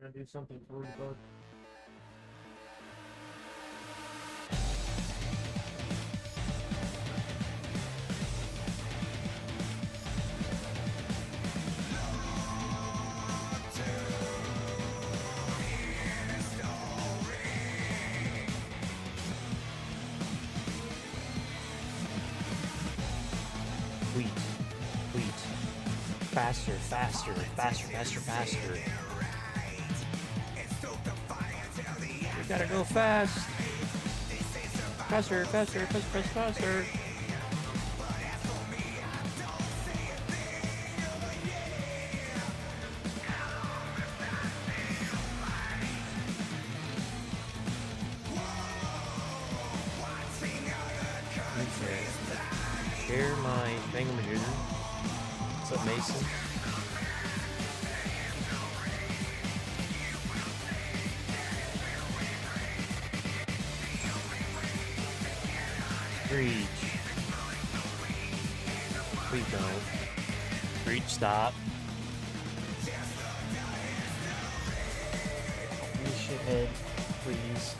Gonna do something for you, bud. Wheat. Wheat. Faster, faster, faster, faster, faster. We gotta go fast. Faster, faster, faster, faster, faster. Okay. Share my thingamajigger. What's up, Mason? Breach. Please don't. Breach, stop. You shithead, please.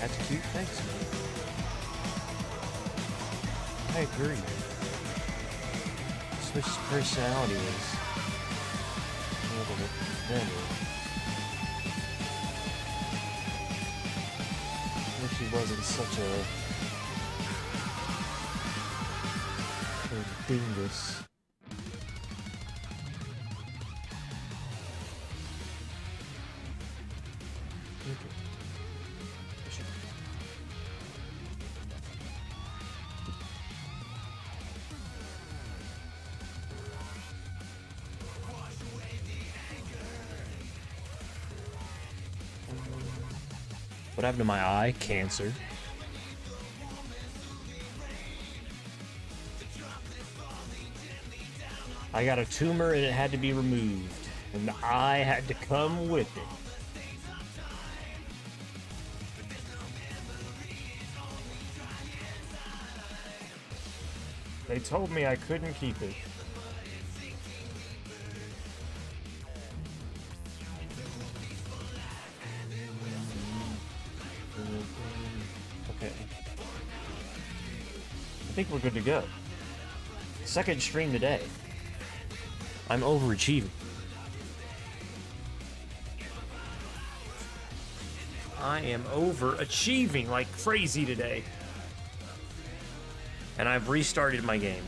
That's cute, thanks, man. I agree. Switch's personality was a little bit better. Wish he wasn't such a dingus. Okay. What happened to my eye? Cancer. I got a tumor and it had to be removed. And the eye had to come with it. They told me I couldn't keep it. Okay. I think we're good to go. Second stream today. I'm overachieving. I am overachieving like crazy today. And I've restarted my game.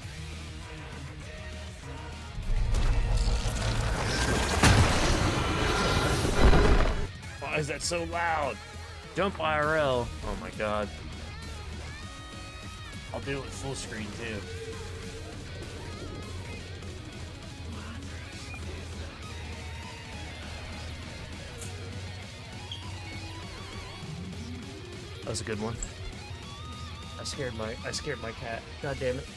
Why is that so loud? Jump IRL. Oh my god. I'll do it with full screen too. That was a good one. I scared my cat. God damn it.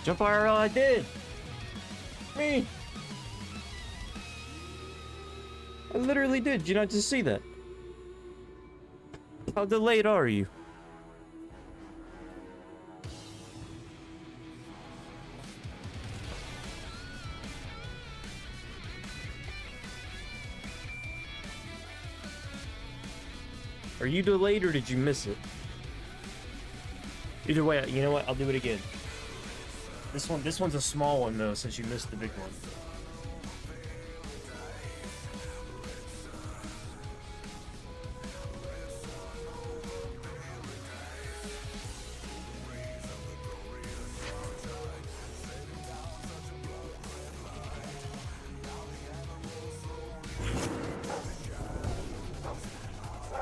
Jump IRL, I did. Me. I literally did. Did you not just see that? How delayed are you? Are you delayed or did you miss it? Either way, you know what? I'll do it again. This one's a small one though, since you missed the big one.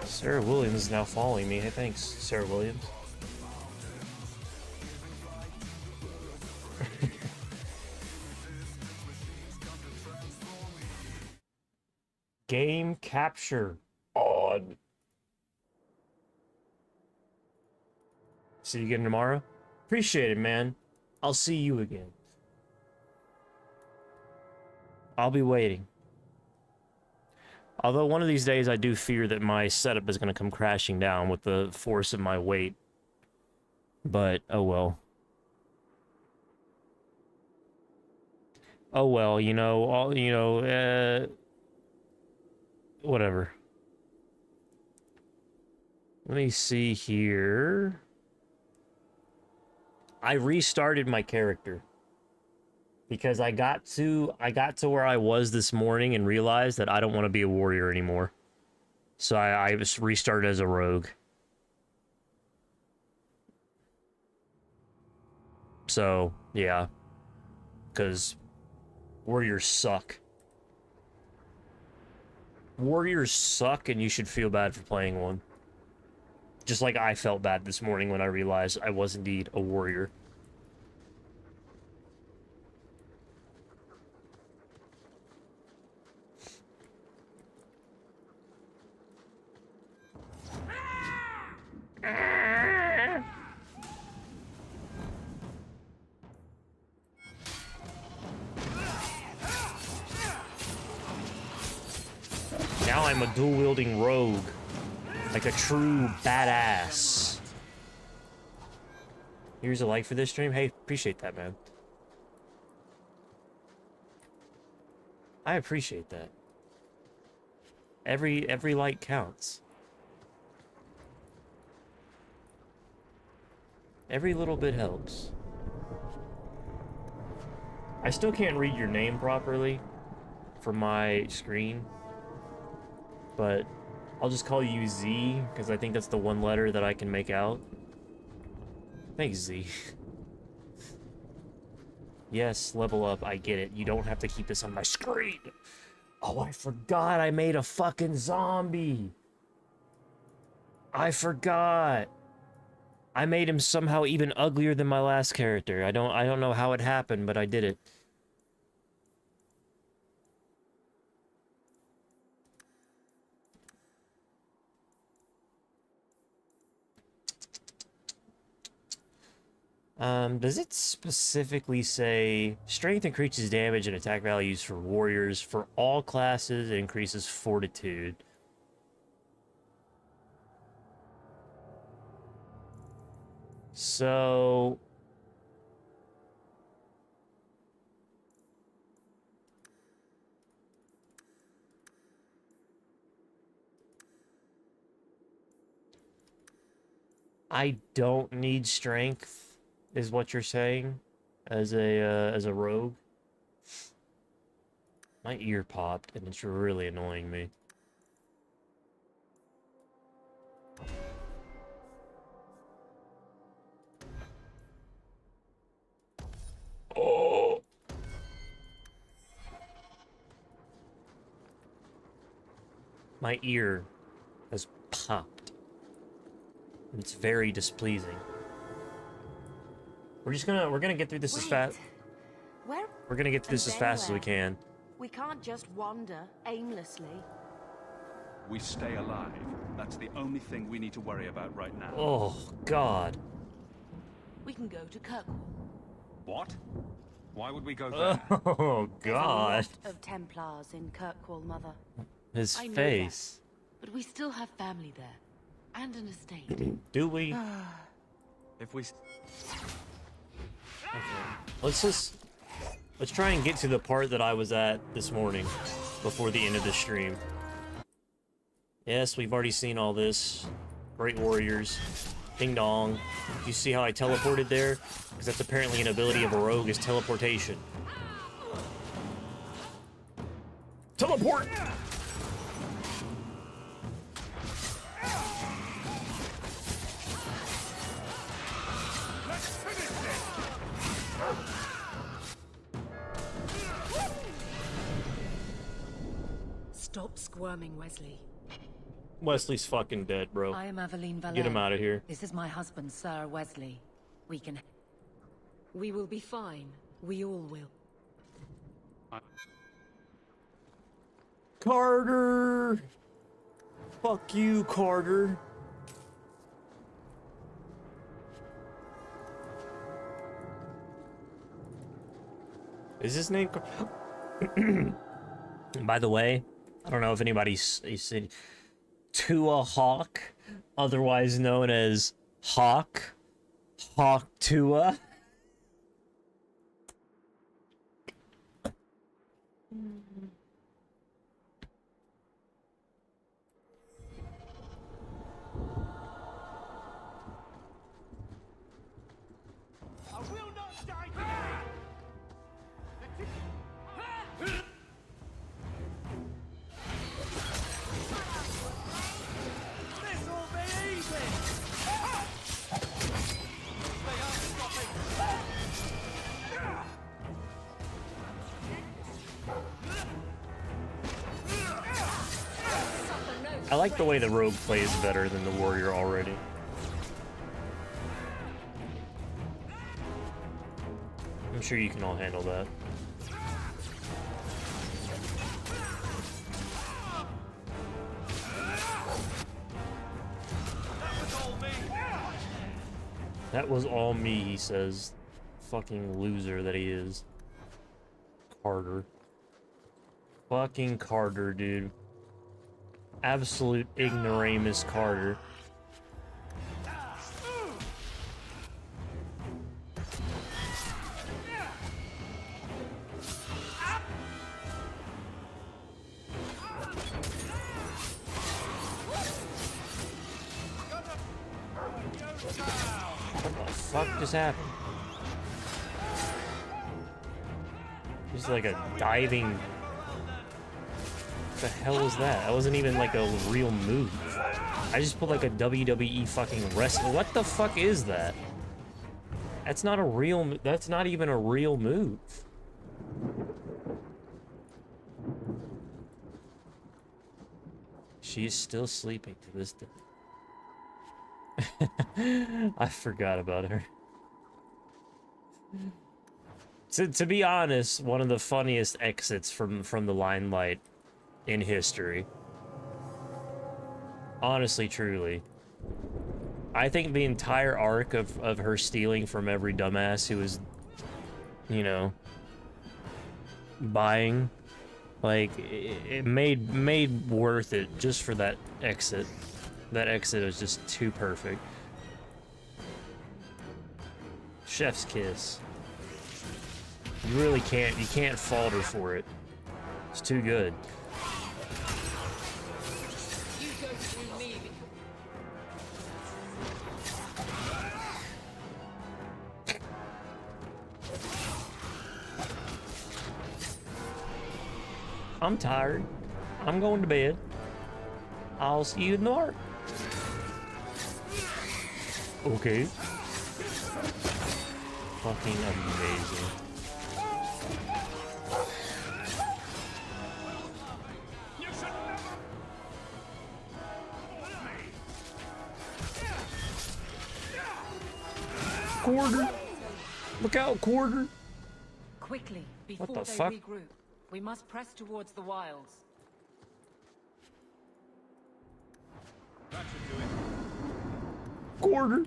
Sarah Williams is now following me. Hey, thanks, Sarah Williams. Game capture on. See you again tomorrow? Appreciate it, man. I'll see you again. I'll be waiting. Although one of these days I do fear that my setup is going to come crashing down with the force of my weight. But, oh well. Oh well, you know, whatever. Let me see here. I restarted my character. Because I got to where I was this morning and realized that I don't want to be a warrior anymore. So I just restarted as a rogue. So, yeah. Because warriors suck. Warriors suck, and you should feel bad for playing one. Just like I felt bad this morning when I realized I was indeed a warrior. Now I'm a dual-wielding rogue. Like a true badass. Here's a like for this stream. Hey, appreciate that, man. I appreciate that. Every like counts. Every little bit helps. I still can't read your name properly for my screen, but I'll just call you Z, because I think that's the one letter that I can make out. Thanks, Z. Yes, level up, I get it. You don't have to keep this on my screen. Oh, I forgot I made a fucking zombie. I forgot. I made him somehow even uglier than my last character. I don't know how it happened, but I did it. Does it specifically say strength increases damage and attack values for warriors for all classes? It increases fortitude. So I don't need strength, is what you're saying, as a rogue. My ear popped, and it's really annoying me. Oh! My ear has popped. It's very displeasing. We're gonna get through this as fast. We're gonna get through this as fast as we can. We can't just wander aimlessly. We stay alive. That's the only thing we need to worry about right now. Oh, God. We can go to Kirkwall. What? Why would we go there? Oh, God. There's a lot of Templars in Kirkwall, Mother. His I know face. that, but we still have family there. And an estate. Do we? If we... Okay. Let's try and get to the part that I was at this morning before the end of the stream. Yes, we've already seen all this. Great warriors. Ding dong. Do you see how I teleported there? Because that's apparently an ability of a rogue, is teleportation. Teleport! Stop squirming, Wesley. Wesley's fucking dead, bro. I am Aveline Valet. Get him out of here. This is my husband, Sir Wesley. We will be fine. We all will. Carter! Fuck you, Carter. Is his name? By the way, I don't know if anybody's seen Tua Hawk, otherwise known as Hawk Tua. I will not die today! This'll be easy! They are stopping! I like the way the rogue plays better than the warrior already. I'm sure you can all handle that. That was all me, he says. Fucking loser that he is. Carter. Fucking Carter, dude. Absolute ignoramus Carter. What the fuck just happened? Just like a diving. What the hell was that? That wasn't even like a real move. I just put like a WWE fucking wrestler. What the fuck is that? That's not a real. That's not even a real move. She's still sleeping to this day. I forgot about her. To be honest, one of the funniest exits from the limelight in history. Honestly, truly. I think the entire arc of her stealing from every dumbass who was, you know, buying, like, it made worth it just for that exit. That exit was just too perfect. Chef's kiss. You really can't fault her for it. It's too good. You go through me. I'm tired. I'm going to bed. I'll see you in the morning. Okay. Fucking amazing. Quarter. Look out, Quarter. Quickly, before the they fuck? regroup. We must press towards the wilds. That should do it. Quarter.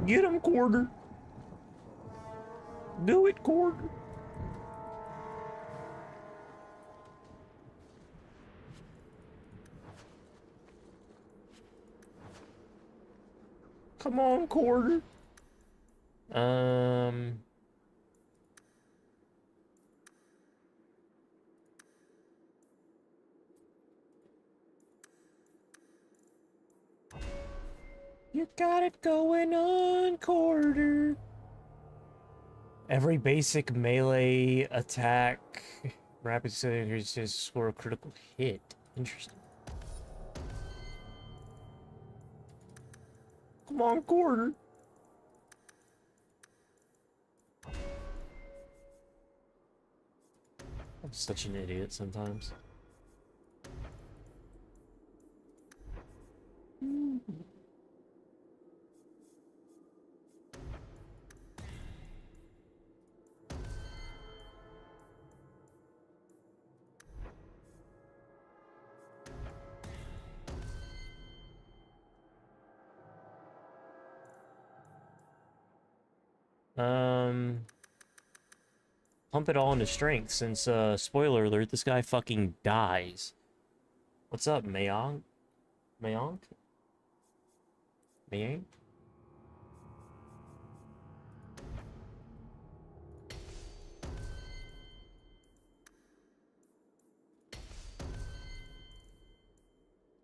Get him, Quarter. Do it, Quarter. Come on, Quarter. You got it going on, Quarter. Every basic melee attack, rapid cylinder says score a critical hit. Interesting. Come on, Quarter. I'm such an idiot sometimes. Pump it all into strength since, spoiler alert, this guy fucking dies. What's up, Mayonk? Mayonk? Mayonk?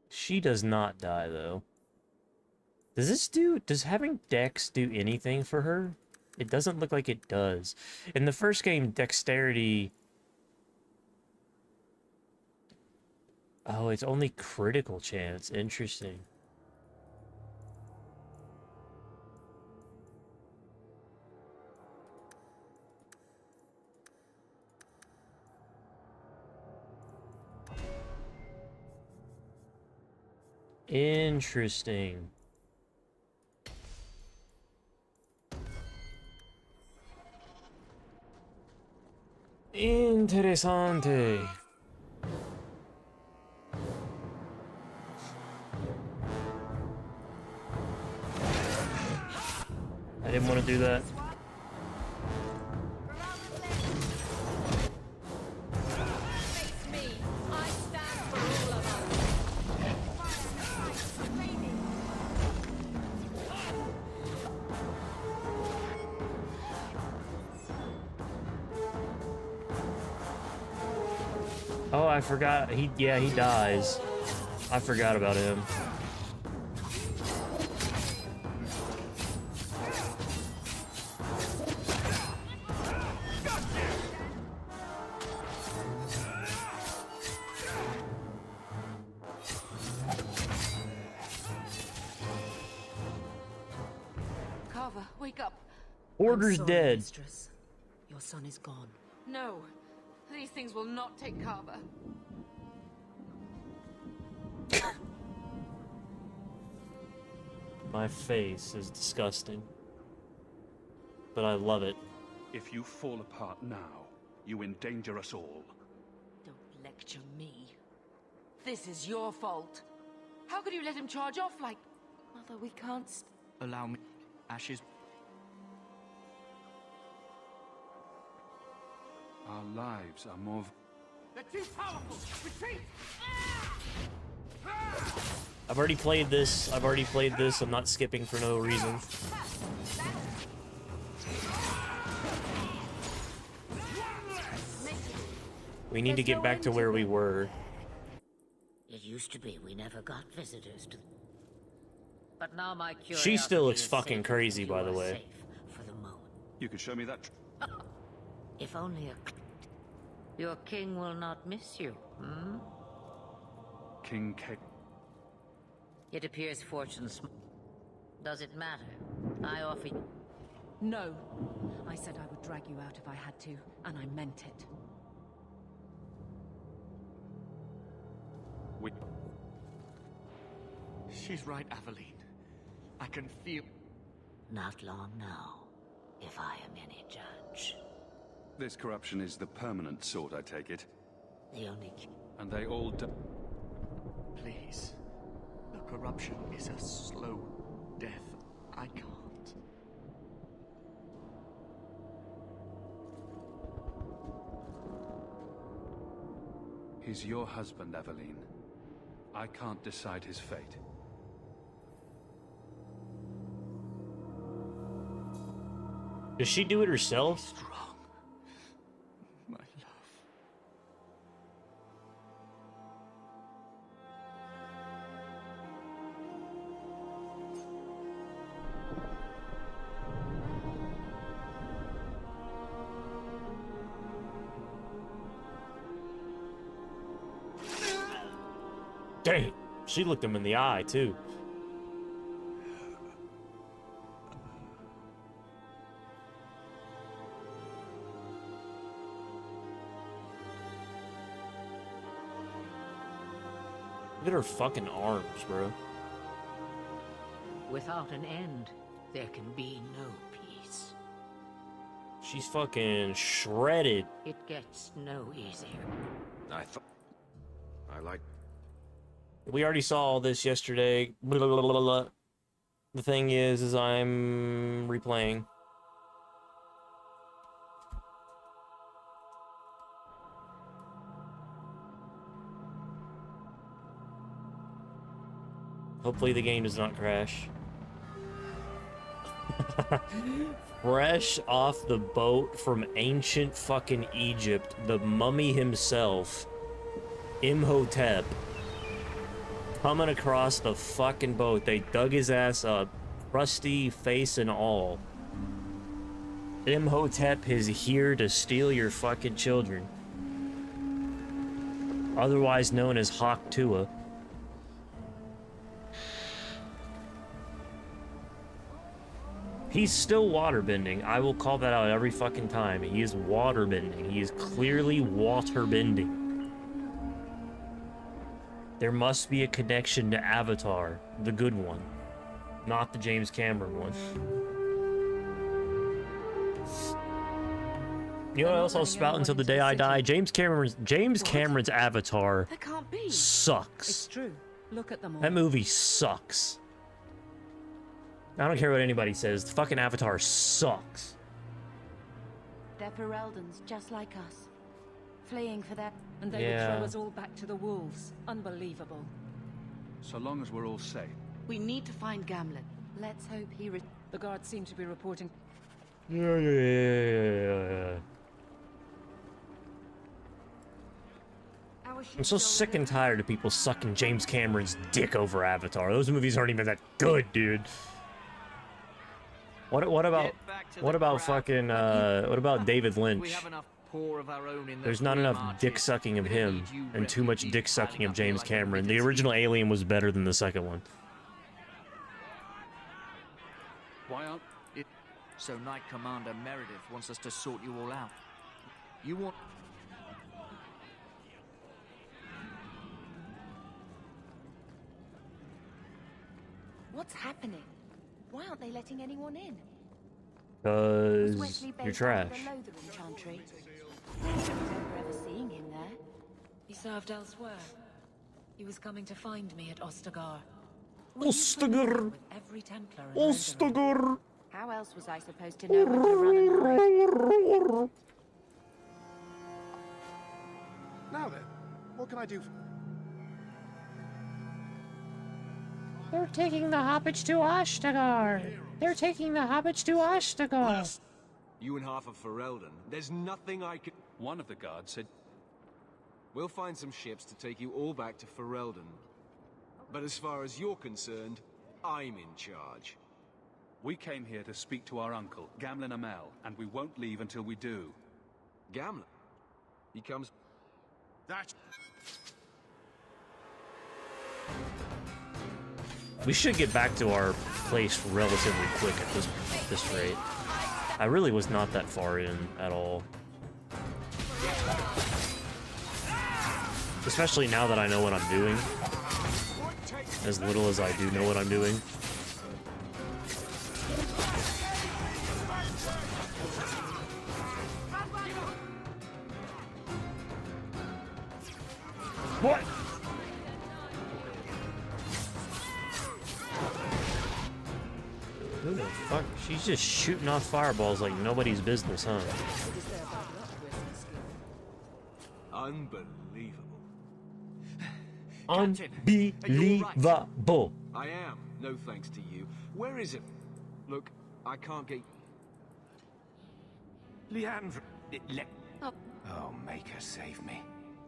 She does not die, though. Does having Dex do anything for her? It doesn't look like it does. In the first game, Dexterity... Oh, it's only critical chance. Interesting. Interesting. Interessante. I didn't want to do that. Face me. I stand for all of us. Oh, I forgot. He dies. I forgot about him. Carver, wake up. Order's I'm sorry, dead. Mistress. Your son is gone. No, these things will not take Carver. My face is disgusting. But I love it. If you fall apart now, you endanger us all. Don't lecture me. This is your fault. How could you let him charge off like... Mother, we can't Allow me. Ashes. Our lives are more... They're too powerful! Retreat! I've already played this. I'm not skipping for no reason. We need to get back to where we were. It used to be we never got visitors to... But now my curiosity She still looks is fucking safe, crazy, you by the are way. safe for the moment. You can show me that... If only a... Your king will not miss you, hmm? King K... It appears fortune's... Does it matter? I offer you... No. I said I would drag you out if I had to, and I meant it. We... She's right, Aveline. I can feel... Not long now, if I am any judge. This corruption is the permanent sort, I take it. The only... And they all Please. The corruption is a slow death. I can't. He's your husband, Aveline. I can't decide his fate. Does she do it herself? Strong. My love. Dang, she looked him in the eye, too. Look at her fucking arms, bro. Without an end, there can be no peace. She's fucking shredded. It gets no easier. I like... We already saw all this yesterday. Blah, blah, blah, blah. The thing is I'm replaying. Hopefully the game does not crash. Fresh off the boat from ancient fucking Egypt, the mummy himself, Imhotep, coming across the fucking boat. They dug his ass up, crusty face and all. Imhotep is here to steal your fucking children. Otherwise known as Hawk Tua. He's still waterbending. I will call that out every fucking time. He is waterbending. He is clearly waterbending. There must be a connection to Avatar, the good one, not the James Cameron one. You know what else I'll spout until the day I die? James Cameron's Avatar That can't be. sucks. It's true. Look at them all. That movie sucks. I don't care what anybody says. The fucking Avatar sucks. They're Fereldans, just like us. Fleeing for that. And they Yeah. would throw us all back to the wolves. Unbelievable. So long as we're all safe. We need to find Gamlen. Let's hope he The guards seem to be reporting. Yeah. I'm so sick and tired of people sucking James Cameron's dick over Avatar. Those movies aren't even that good, dude. What about fucking what about David Lynch? There's not enough dick sucking of him and too much dick sucking of James Cameron. The original Alien was better than the second one. Why aren't... So Knight Commander Meredith wants us to sort you all out. You want... What's happening? Why aren't they letting anyone in? Cause you're trash. The Lothar Chantry. I don't remember ever seeing him there. He served elsewhere. He was coming to find me at Ostagar. Ostagar! With every Templar and Lothar. Ostagar! How else was I supposed to know when to run and hide? Now then, what can I do? They're taking the hobbits to Ostagar. They're taking the hobbits to Ostagar. You and half of Ferelden. There's nothing I can... One of the guards said... We'll find some ships to take you all back to Ferelden. But as far as you're concerned, I'm in charge. We came here to speak to our uncle, Gamlen Amel, and we won't leave until we do. Gamlen? He comes... That... We should get back to our place relatively quick at this rate. I really was not that far in at all. Especially now that I know what I'm doing. As little as I do know what I'm doing. What? Who the fuck? She's just shooting off fireballs like nobody's business, huh? Unbelievable. Unbelievable. I am. No thanks to you. Where is it? Look, I can't get... Leandra... Oh, make her save me.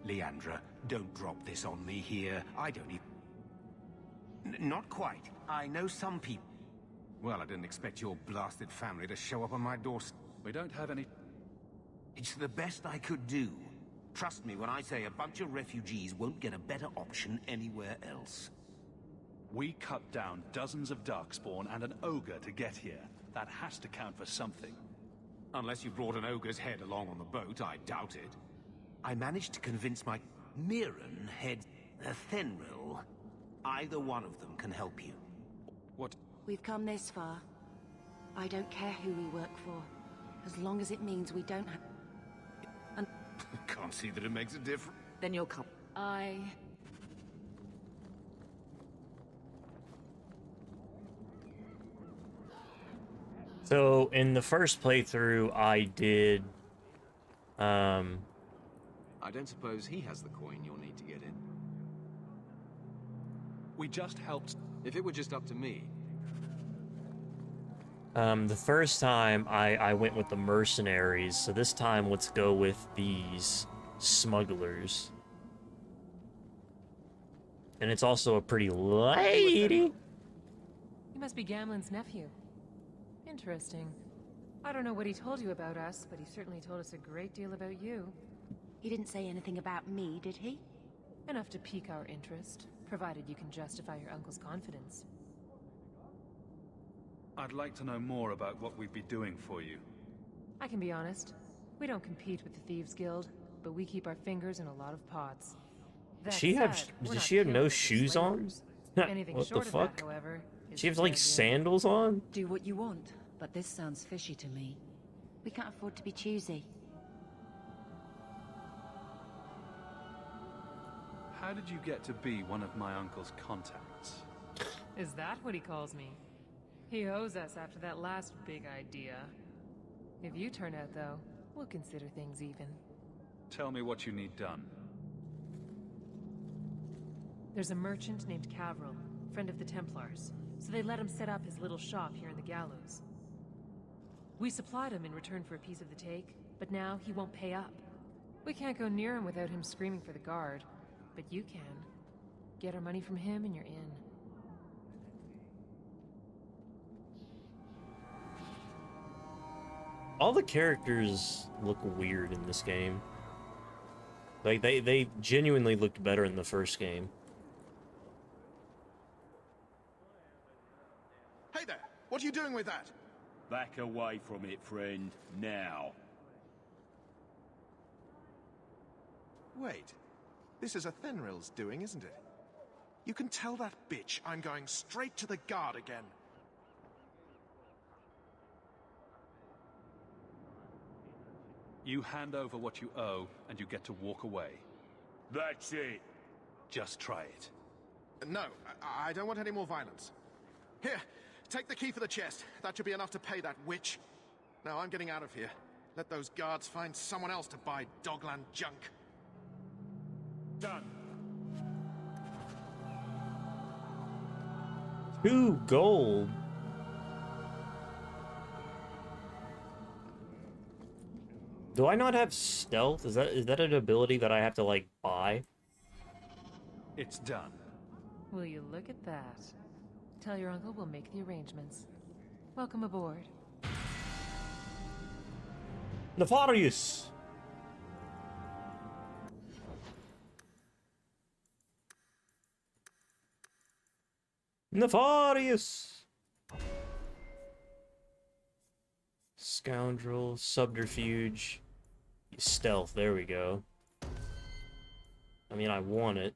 Leandra, don't drop this on me here. I don't even... Not quite. I know some people... Well, I didn't expect your blasted family to show up on my doorstep. We don't have any... It's the best I could do. Trust me when I say a bunch of refugees won't get a better option anywhere else. We cut down dozens of Darkspawn and an ogre to get here. That has to count for something. Unless you brought an ogre's head along on the boat, I doubt it. I managed to convince my... Mirren head... Thenril. Either one of them can help you. What? We've come this far. I don't care who we work for, as long as it means we don't have... And Can't see that it makes a difference. then you'll come. So, in the first playthrough, I did... I don't suppose he has the coin you'll need to get in. We just helped... If it were just up to me, The first time I went with the mercenaries, so this time let's go with these smugglers. And it's also a pretty lady. You must be Gamlen's nephew. Interesting. I don't know what he told you about us, but he certainly told us a great deal about you. He didn't say anything about me, did he? Enough to pique our interest, provided you can justify your uncle's confidence. I'd like to know more about what we'd be doing for you. I can be honest. We don't compete with the Thieves Guild, but we keep our fingers in a lot of pots. That Does she have no shoes on? What the fuck? However, She has like sandals on? Do what you want, but this sounds fishy to me. We can't afford to be choosy. How did you get to be one of my uncle's contacts? Is that what he calls me? He owes us after that last big idea. If you turn out, though, we'll consider things even. Tell me what you need done. There's a merchant named Cavril, friend of the Templars, so they let him set up his little shop here in the Gallows. We supplied him in return for a piece of the take, but now he won't pay up. We can't go near him without him screaming for the guard, but you can. Get our money from him and you're in. All the characters look weird in this game. Like, they genuinely looked better in the first game. Hey there! What are you doing with that? Back away from it, friend. Now. Wait. This is a Thenril's doing, isn't it? You can tell that bitch I'm going straight to the guard again. You hand over what you owe, and you get to walk away. That's it. Just try it. No, I don't want any more violence. Here, take the key for the chest. That should be enough to pay that witch. Now I'm getting out of here. Let those guards find someone else to buy Dogland junk. Done. 2 gold. Do I not have stealth? Is that an ability that I have to, like, buy? It's done. Will you look at that? Tell your uncle we'll make the arrangements. Welcome aboard. Nefarious! Nefarious! Scoundrel, subterfuge, stealth, there we go. I mean, I want it.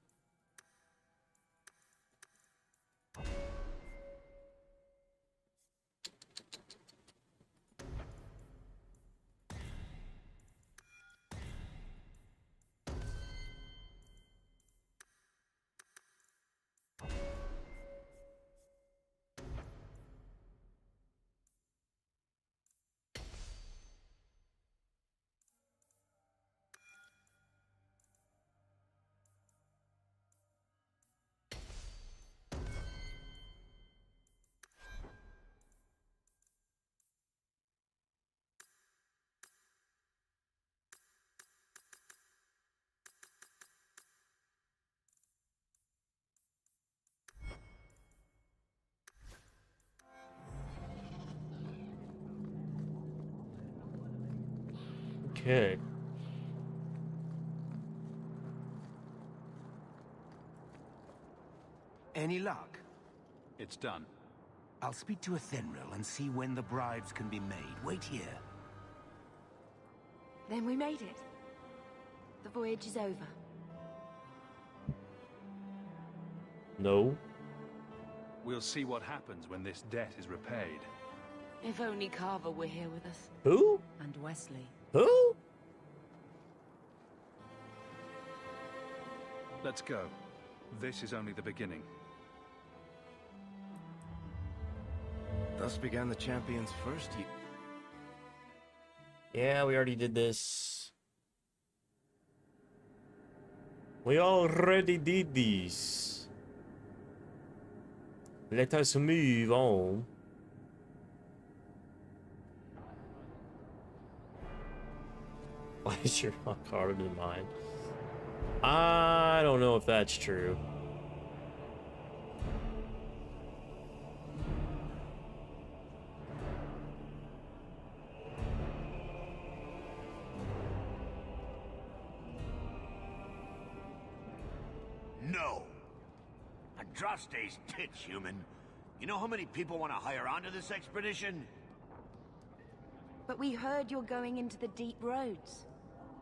Okay. Any luck? It's done. I'll speak to a Thenril and see when the bribes can be made. Wait here. Then we made it. The voyage is over. No. We'll see what happens when this debt is repaid. If only Carver were here with us. Who? And Wesley. Who? Let's go. This is only the beginning. Thus began the champion's first year. Yeah, we already did this. We already did this. Let us move on. Why is your luck harder than mine? I don't know if that's true. No. Andraste's tits, human. You know how many people want to hire onto this expedition? But we heard you're going into the deep roads.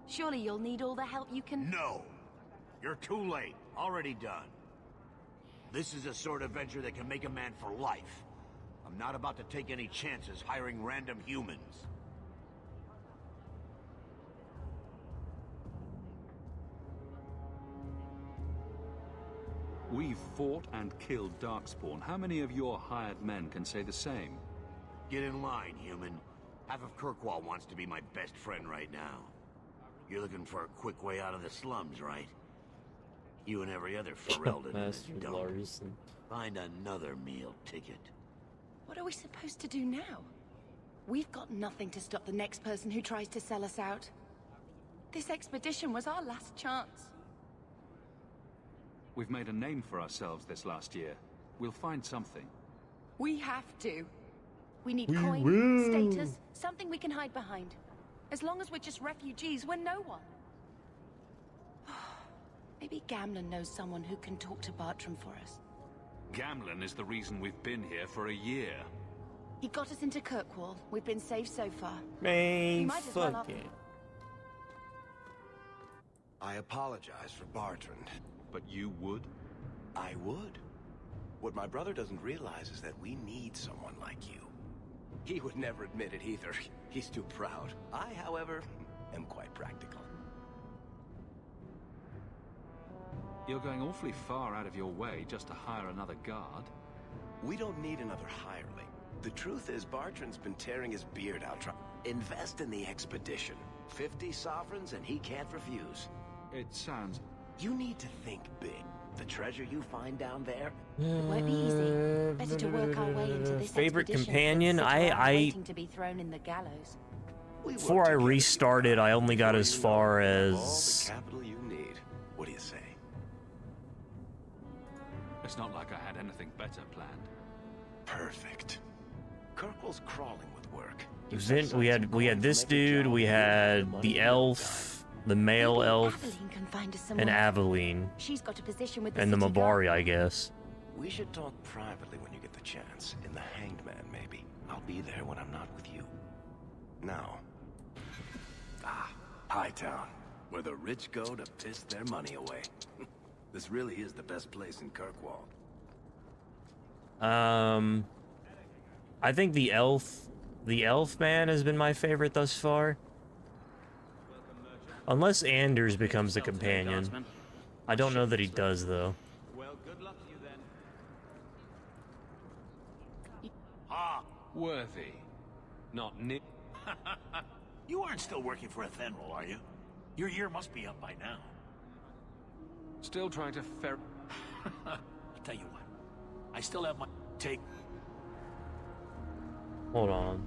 Surely you'll need all the help you can... No. You're too late. Already done. This is a sort of venture that can make a man for life. I'm not about to take any chances hiring random humans. We've fought and killed Darkspawn. How many of your hired men can say the same? Get in line, human. Half of Kirkwall wants to be my best friend right now. You're looking for a quick way out of the slums, right? You and every other Ferelden don't. Find another meal ticket. What are we supposed to do now? We've got nothing to stop the next person who tries to sell us out. This expedition was our last chance. We've made a name for ourselves this last year. We'll find something. We have to. We need coin, status, something we can hide behind. As long as we're just refugees, we're no one. Maybe Gamlen knows someone who can talk to Bartram for us. Gamlen is the reason we've been here for a year. He got us into Kirkwall. We've been safe so far. Man, fuck it. I apologize for Bartrand. But you would? I would. What my brother doesn't realize is that we need someone like you. He would never admit it either. He's too proud. I, however, am quite practical. You're going awfully far out of your way just to hire another guard. We don't need another hireling. The truth is, Bartrand's been tearing his beard out trying. Invest in the expedition. 50 sovereigns and he can't refuse. It sounds... You need to think big. The treasure you find down there... It won't be easy. Better to work our way into this favorite expedition companion? than sit around I waiting to be thrown in the gallows. before I restarted, I only got as far as... All the capital you need. What do you say? It's not like I had anything better planned. Perfect. Kirkwall's crawling with work. We had this dude, we had the elf, the male elf, and Aveline, She's got a position with the and the city Mabari, guard. I guess. We should talk privately when you get the chance. In the Hanged Man, maybe. I'll be there when I'm not with you. Now. Hightown, where the rich go to piss their money away. This really is the best place in Kirkwall. I think the elf man has been my favorite thus far. Unless Anders becomes a companion. I don't know that he does, though. Well, good luck to you then. Worthy. Not Nick. You aren't still working for Athenril, are you? Your year must be up by now. Still trying to I'll tell you what. I still have my... Take... Hold on.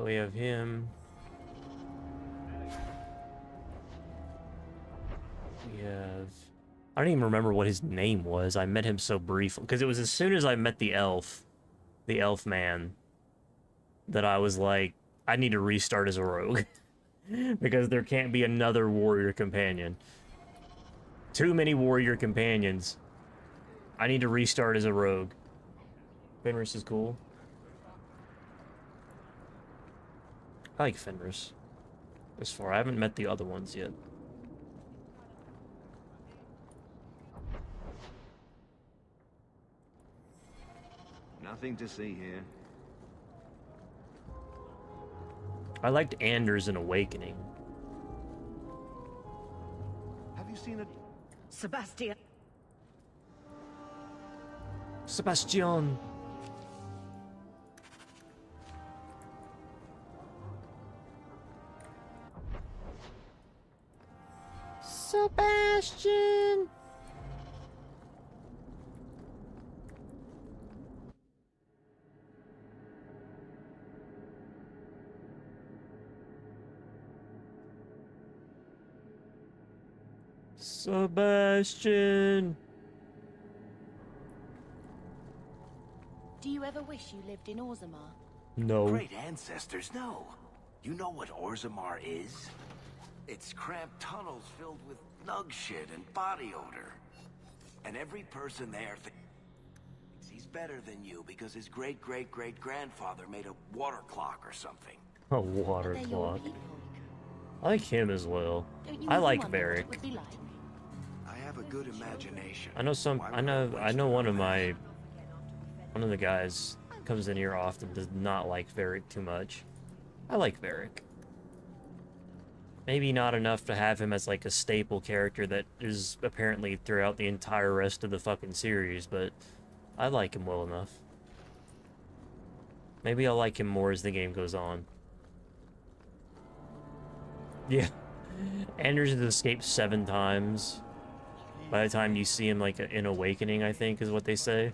We have him. We have... I don't even remember what his name was. I met him so briefly. Because it was as soon as I met the elf man, that I was like, I need to restart as a rogue. Because there can't be another warrior companion. Too many warrior companions. I need to restart as a rogue. Fenris is cool. I like Fenris. As far, I haven't met the other ones yet. Nothing to see here. I liked Anders in Awakening. Have you seen it? Sebastian. Sebastian. Sebastian. Sebastian! Do you ever wish you lived in Orzammar? No. Great ancestors, no. You know what Orzammar is? It's cramped tunnels filled with nug shit and body odor. And every person there thinks he's better than you because his great-great-great-grandfather made a water clock or something. A water clock. I like him as well. I like Varric. I have a good imagination. I know one of the guys comes in here often does not like Varric too much. I like Varric. Maybe not enough to have him as like a staple character that is apparently throughout the entire rest of the fucking series, but I like him well enough. Maybe I'll like him more as the game goes on. Yeah. Anders has escaped 7 times. By the time you see him, like, in Awakening, I think, is what they say.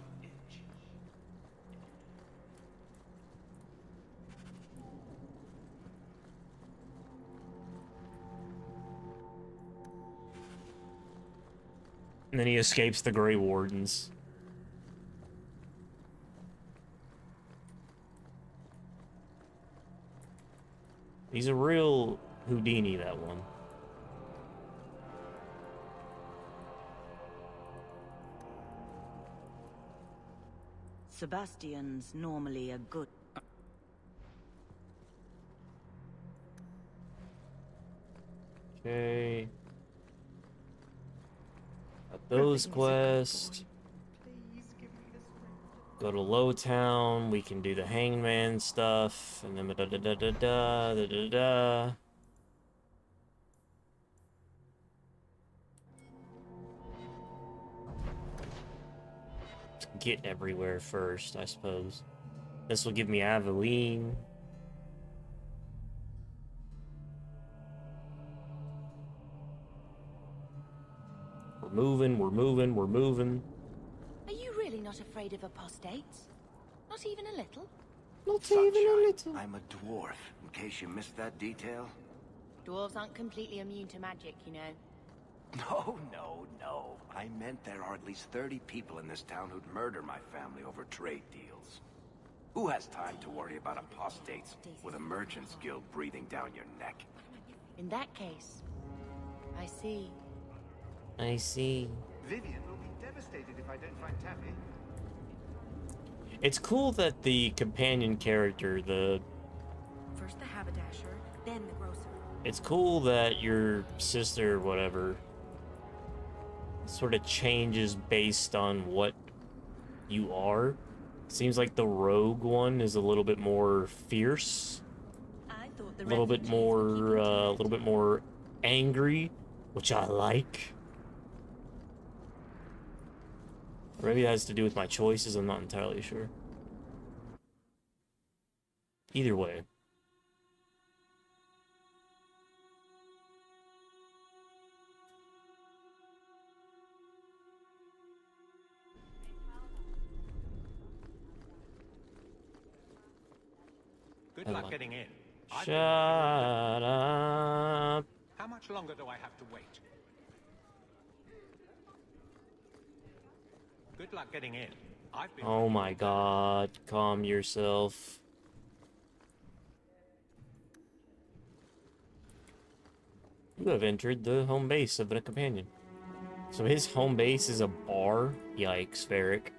And then he escapes the Grey Wardens. He's a real Houdini, that one. Sebastian's normally a good... Okay. Got those quests. Go to Lowtown. We can do the Hangman stuff, and then da da da da da da da da. Get everywhere first, I suppose. This will give me Aveline. We're moving, we're moving, we're moving. Are you really not afraid of apostates? Not even a little? Not even a little. I'm a dwarf, in case you missed that detail. Dwarves aren't completely immune to magic, you know. No, no, no. I meant there are at least 30 people in this town who'd murder my family over trade deals. Who has time to worry about apostates with a merchant's guild breathing down your neck? In that case, I see. I see. Vivian will be devastated if I don't find Taffy. It's cool that the companion character, First the haberdasher, then the grocer. It's cool that your sister, whatever, sort of changes based on what you are. Seems like the rogue one is a little bit more fierce, a little bit more angry, which I like. Or maybe it has to do with my choices. I'm not entirely sure. Either way. Good luck getting in. Shut up. How much longer do I have to wait? Good luck getting in. I've been... Oh my god, calm yourself. You have entered the home base of a companion. So his home base is a bar? Yikes, Varric.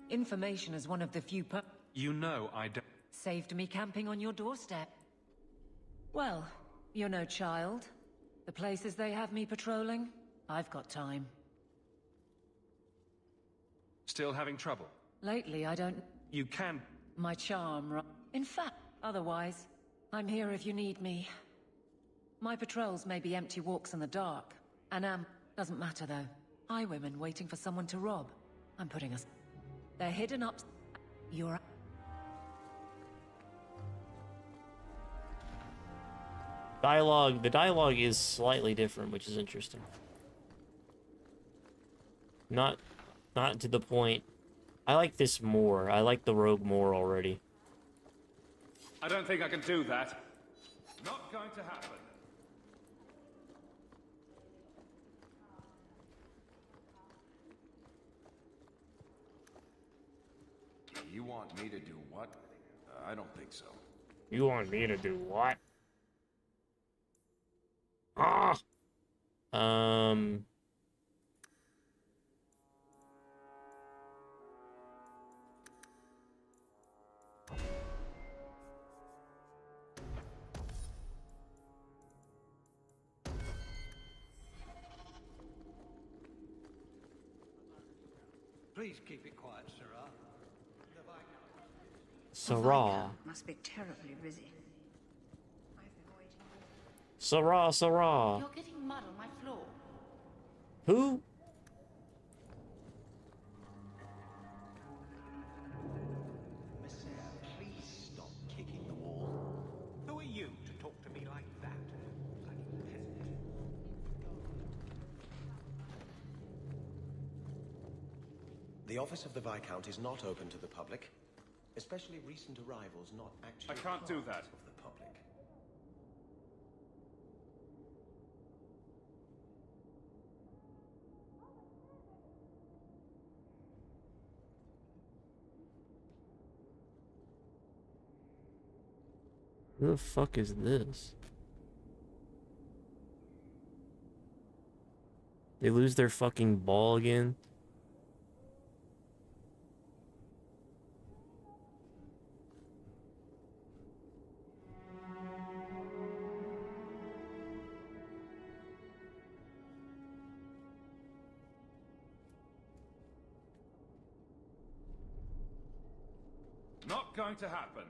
Information is one of the few You know I don't... Saved me camping on your doorstep. Well, you're no child. The places they have me patrolling, I've got time. Still having trouble? Lately, I don't... You can... My charm, in fact, otherwise, I'm here if you need me. My patrols may be empty walks in the dark. And doesn't matter though. Highwaymen waiting for someone to rob. I'm putting us... They're hidden up... You're... The dialogue is slightly different, which is interesting. Not to the point. I like this more. I like the rogue more already. I don't think I can do that. Not going to happen. You want me to do what? I don't think so. You want me to do what? Ah! Please keep it quiet, Sarah. Sarah. Must be terribly busy. Sarah, Sarah. You're getting mud on my floor. Who? Messiah, please stop kicking the wall. Who are you to talk to me like that? Bloody peasant. The office of the Viscount is not open to the public, especially recent arrivals not actually I can't do that. of the public. Who the fuck is this? They lose their fucking ball again? Not going to happen.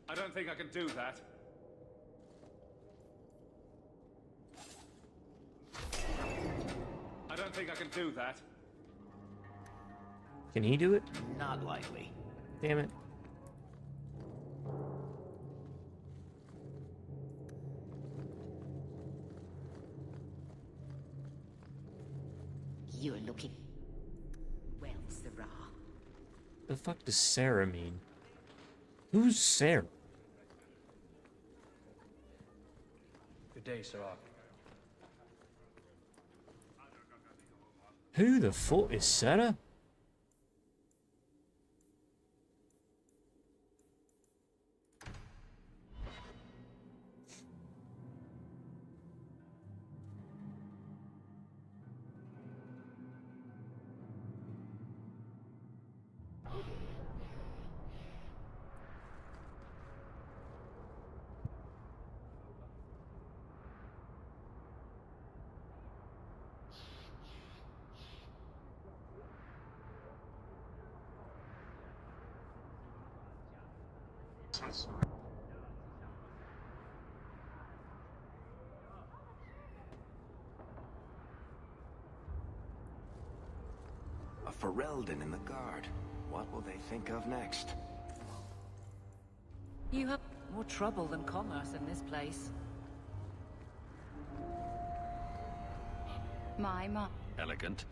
I don't think I can do that. I don't think I can do that. Can he do it? Not likely. Damn it. You're looking well, Sarah. The fuck does Sarah mean? Who's Sarah? Good day, Sarah. Who the fuck is Sarah? A Ferelden in the guard. What will they think of next? You have more trouble than commerce in this place. My mum. Elegant.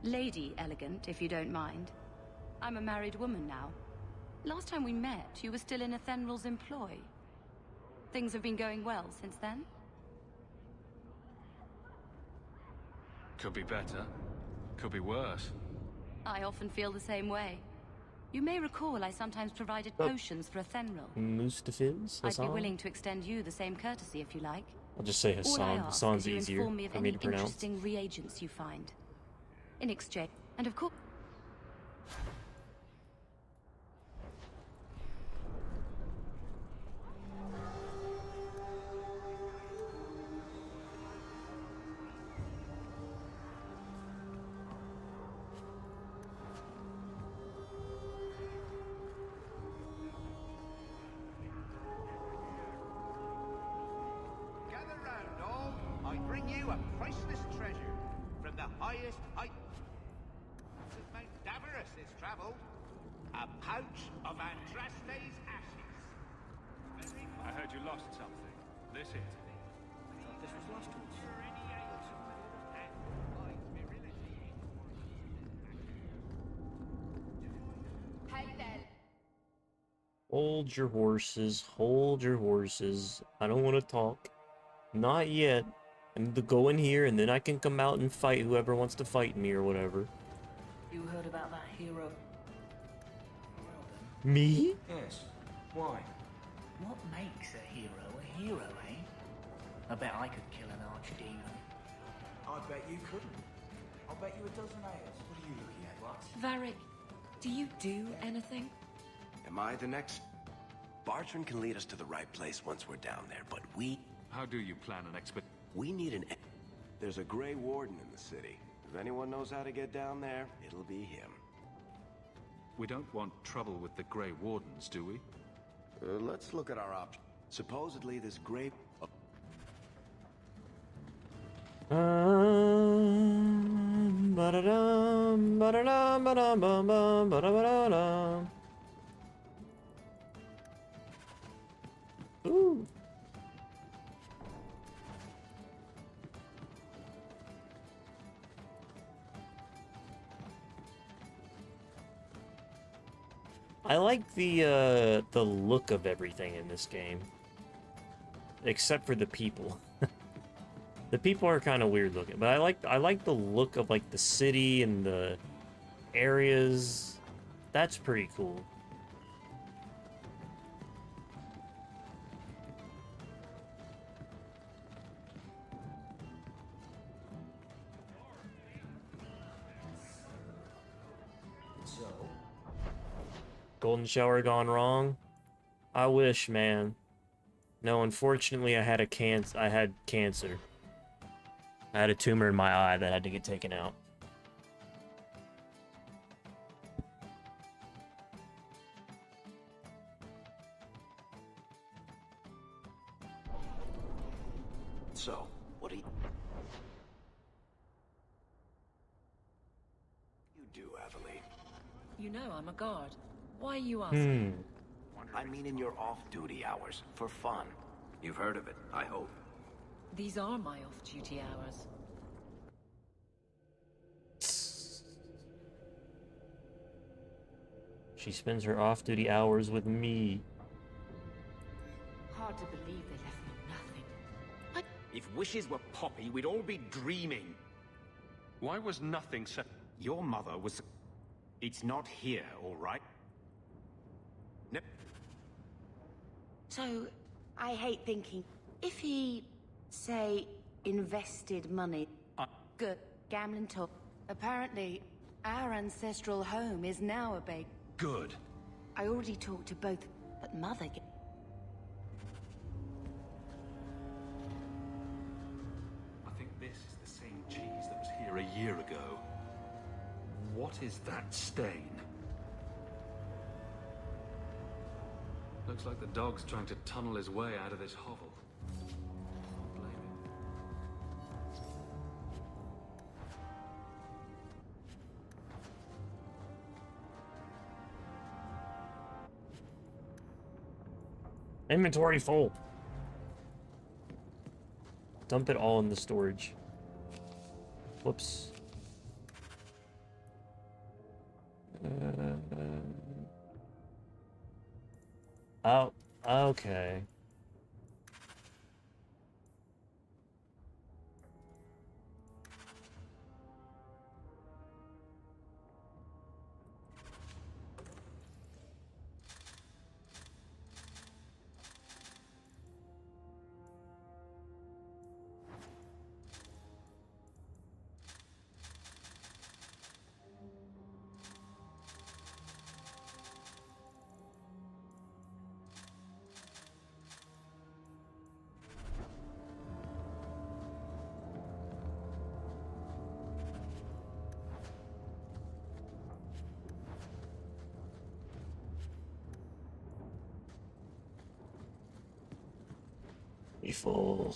Lady Elegant, if you don't mind. I'm a married woman now. Last time we met, you were still in Athenral's employ. Things have been going well since then? Could be better. Could be worse. I often feel the same way. You may recall I sometimes provided potions for Athenral. Mustafiz? I'd be willing to extend you the same courtesy if you like. I'll just say All I Hassan. ask Hassan's is you easier inform me of for me any to pronounce. interesting reagents you find. In exchange, and of course. Gather round, all. I bring you a priceless treasure from the highest height. Since Mount Davros has travelled. A pouch of Andraste's ashes. I heard you lost something. This it. I thought this was last week's. Hey there. Hold your horses. Hold your horses. I don't want to talk. Not yet. I need to go in here, and then I can come out and fight whoever wants to fight me or whatever. You heard about that hero? Me? Yes. Why? What makes a hero, eh? I bet I could kill an archdemon. I bet you couldn't. I'll bet you a dozen hours. What are you looking at? What? Varric, do you do anything? Am I the next? Bartran can lead us to the right place once we're down there, but we... How do you plan an expedition? We need an... There's a Grey Warden in the city. If anyone knows how to get down there, it'll be him. We don't want trouble with the Grey Wardens, do we? Let's look at our options. Supposedly this Grey... Ba-da-dum, ba-da-dum, ba-dum, bum, bum, ba-da-ba-da-dum. Ooh. I like the look of everything in this game. Except for the people. The people are kind of weird looking, but I like the look of like the city and the areas. That's pretty cool. So? Golden shower gone wrong? I wish, man. No, unfortunately, I had cancer. I had a tumor in my eye that had to get taken out. So, what do you do, Aveline? You know I'm a guard. Why are you asking? I mean in your off-duty hours, for fun. You've heard of it, I hope. These are my off-duty hours. She spends her off-duty hours with me. Hard to believe they left me nothing. If wishes were poppy, we'd all be dreaming. Why was nothing said? Your mother was... It's not here, all right? No. So, I hate thinking, if he, say, invested money... Good, gambling talk. Apparently, our ancestral home is now a big... Good. I already talked to both, but Mother... I think this is the same cheese that was here a year ago. What is that stain? Looks like the dog's trying to tunnel his way out of this hovel. Can't blame him. Inventory full. Dump it all in the storage. Whoops. Oh, okay. Full.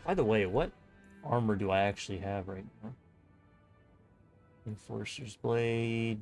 By the way, what armor do I actually have right now? Enforcer's Blade.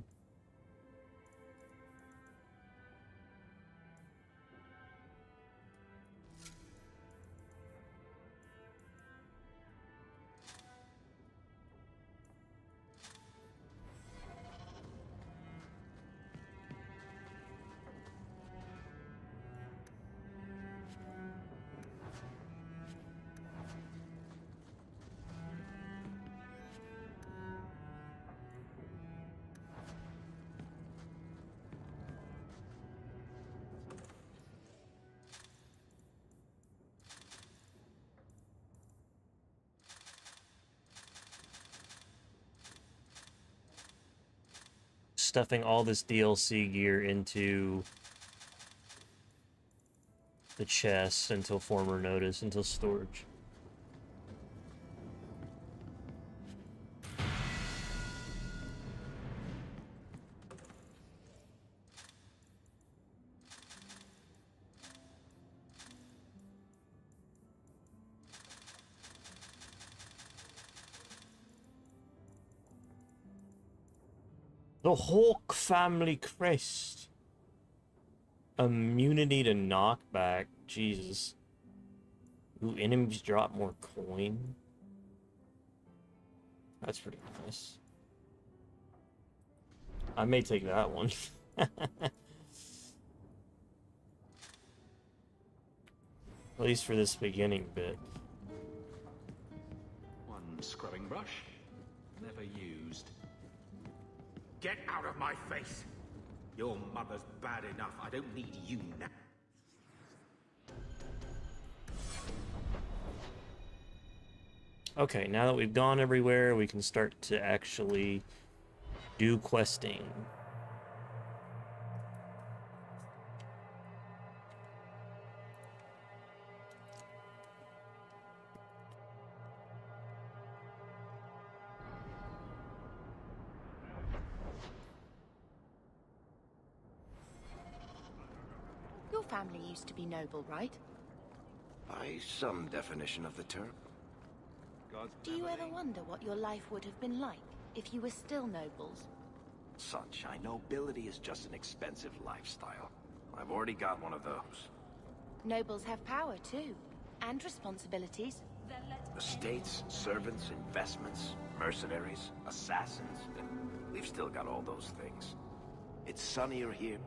stuffing all this DLC gear into the chest until former notice, until storage. The Hawk family crest. Immunity to knockback. Jesus. Ooh, enemies drop more coin. That's pretty nice. I may take that one. At least for this beginning bit. One scrubbing brush, never used. Get out of my face! Your mother's bad enough. I don't need you now. Okay, now that we've gone everywhere, we can start to actually do questing. Your family used to be noble, right? By some definition of the term. Do you ever wonder what your life would have been like if you were still nobles? Sunshine, nobility is just an expensive lifestyle. I've already got one of those. Nobles have power too, and responsibilities. Estates, servants, investments, mercenaries, assassins. We've still got all those things. It's sunnier here.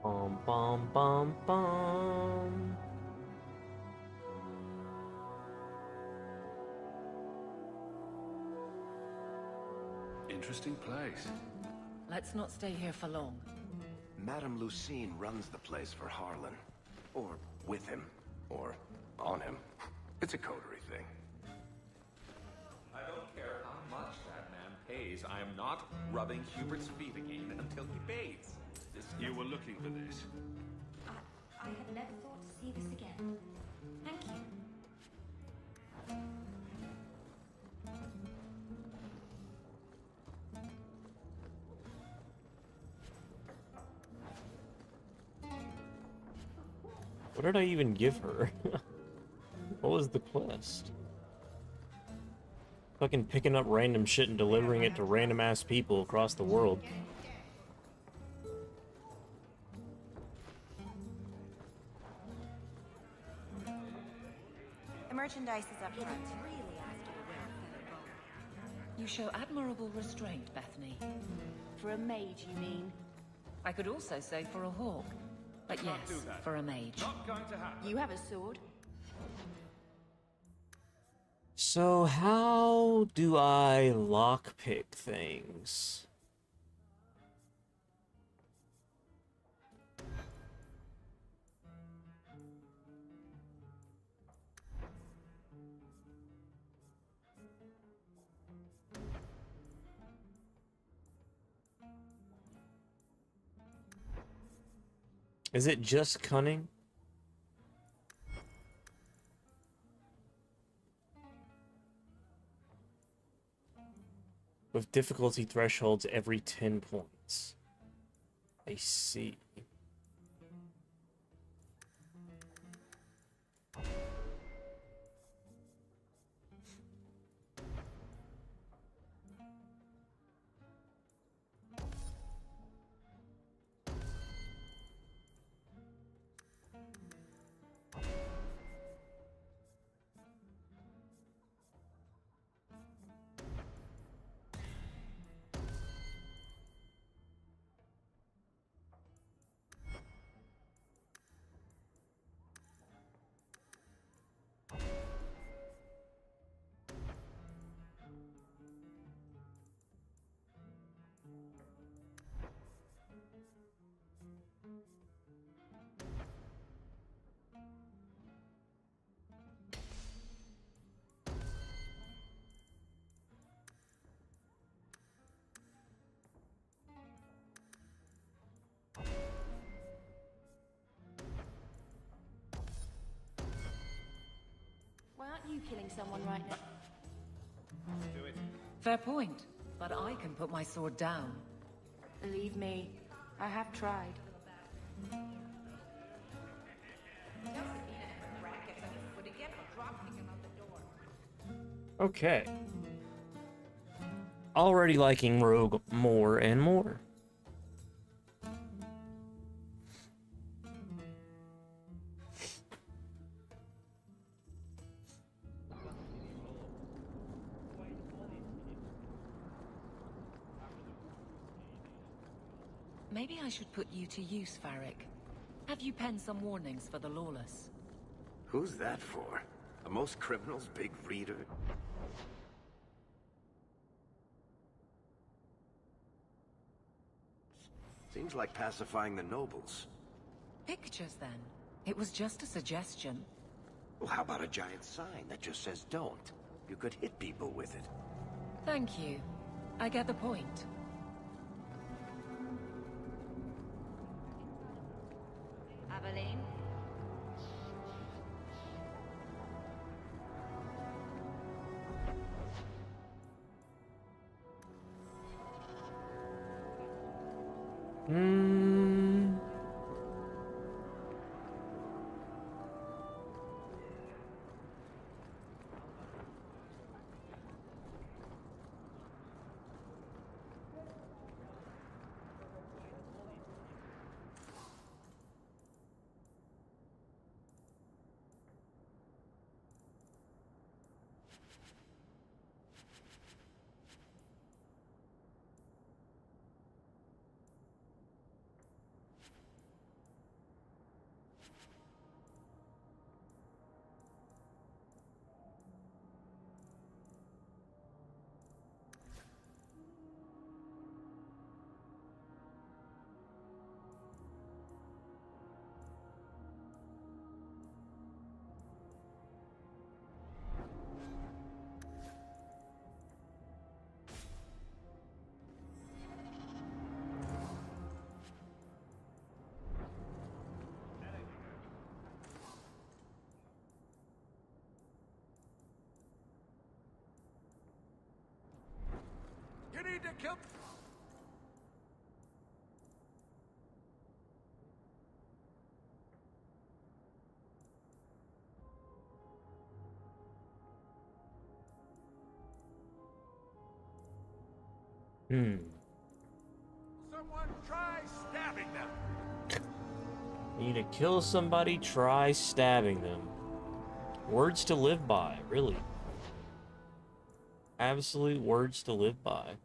Bum bum bum bum. Interesting place. Let's not stay here for long. Madame Lucine runs the place for Harlan. Or with him. Or on him. It's a coterie thing. I don't care how much that man pays. I am not rubbing Hubert's feet again until he pays. You were looking for this. I had never thought to see this again. Thank you. What did I even give her? What was the quest? Fucking picking up random shit and delivering it to random ass people across the world. The merchandise is up front. You show admirable restraint, Bethany. For a mage, you mean? I could also say for a hawk. But Can't yes, do that. for a mage. Not going to happen. You have a sword. So how do I lockpick things? Is it just cunning? With difficulty thresholds every 10 points. I see. you killing someone right now? Do it. Fair point, but I can put my sword down. Believe me, I have tried. Okay. Already liking Rogue more and more. Maybe I should put you to use, Varric. Have you penned some warnings for the lawless? Who's that for? A most criminal's big reader? Seems like pacifying the nobles. Pictures, then. It was just a suggestion. Well, how about a giant sign that just says don't? You could hit people with it. Thank you. I get the point. Aveline? You need to kill... Someone try stabbing them. You need to kill somebody, try stabbing them. Words to live by, really. Absolute words to live by.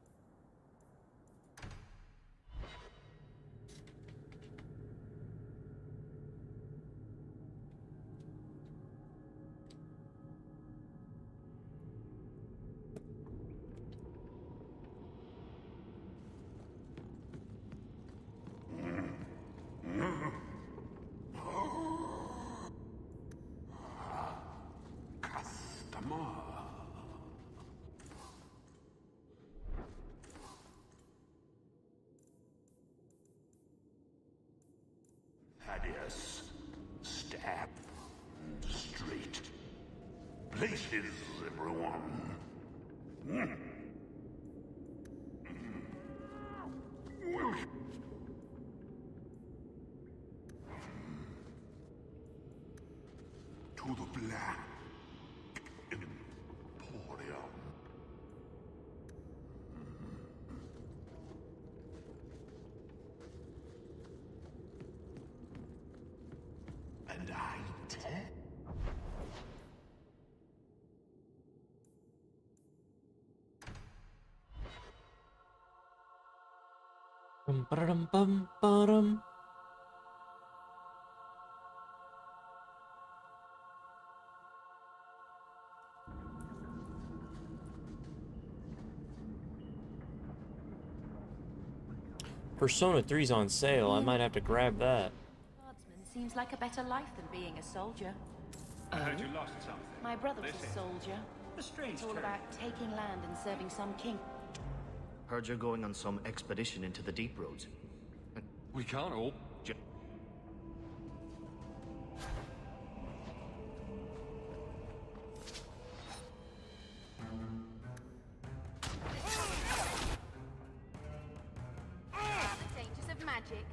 Thaddeus, stab straight. Places, everyone. To the Black Emporium. And I tell. Bum. Persona 3's on sale. I might have to grab that. Guardsman seems like a better life than being a soldier. I heard you lost something. My brother was Listen. a soldier. A strange It's all turn. about taking land and serving some king. Heard you're going on some expedition into the deep roads. We can't all... magic.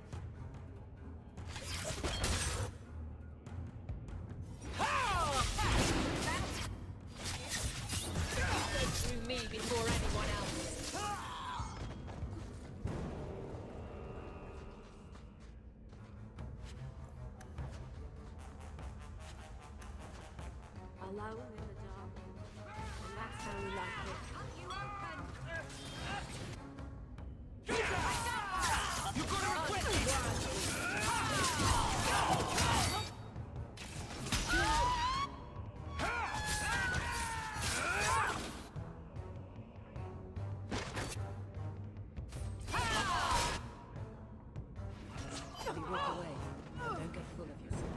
Go through me before anyone else. Alone in the dark. And that's how we like it. You gotta quit! You walk away. Don't get full of yourself.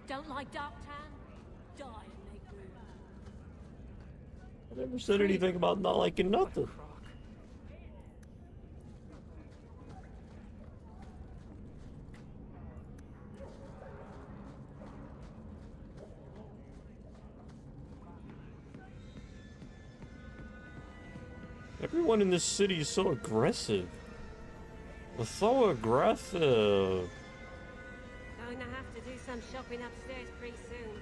Don't like dark tan? Die and make room. I never said anything about not liking nothing. Everyone in this city is so aggressive. They're so aggressive. Going to have to do some shopping upstairs pretty soon.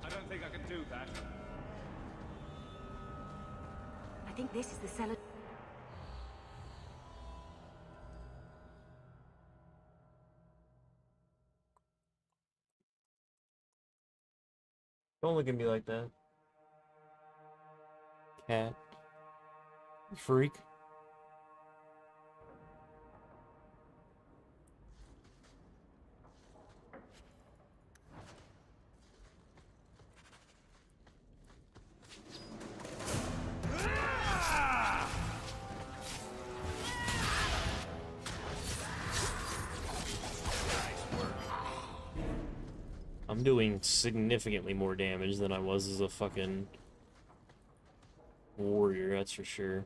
I don't think I can do that. I think this is the cellar. Don't look at me like that. Cat. You freak. I'm doing significantly more damage than I was as a fucking warrior, that's for sure.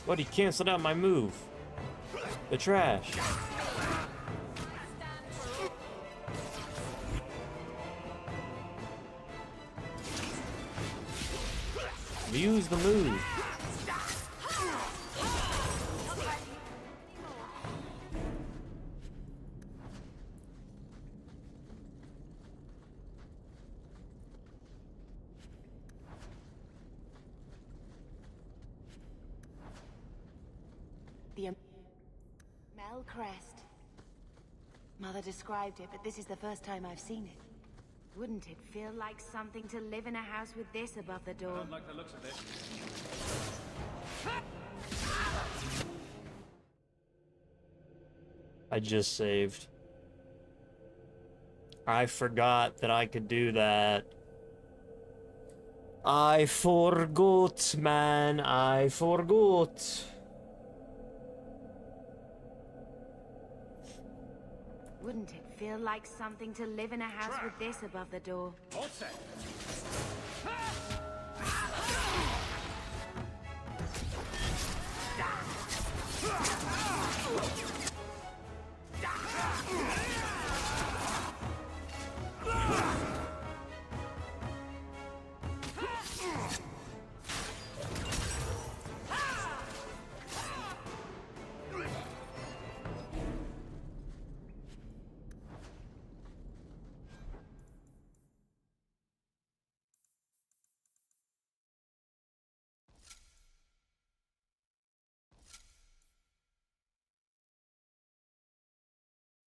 But he canceled out my move. The trash. Use the move. The Mel crest. Mother described it, but this is the first time I've seen it. Wouldn't it feel like something to live in a house with this above the door? I don't like the looks of this. I just saved. I forgot that I could do that. I forgot, man. I forgot. Wouldn't it feel like something to live in a house with this above the door? All set.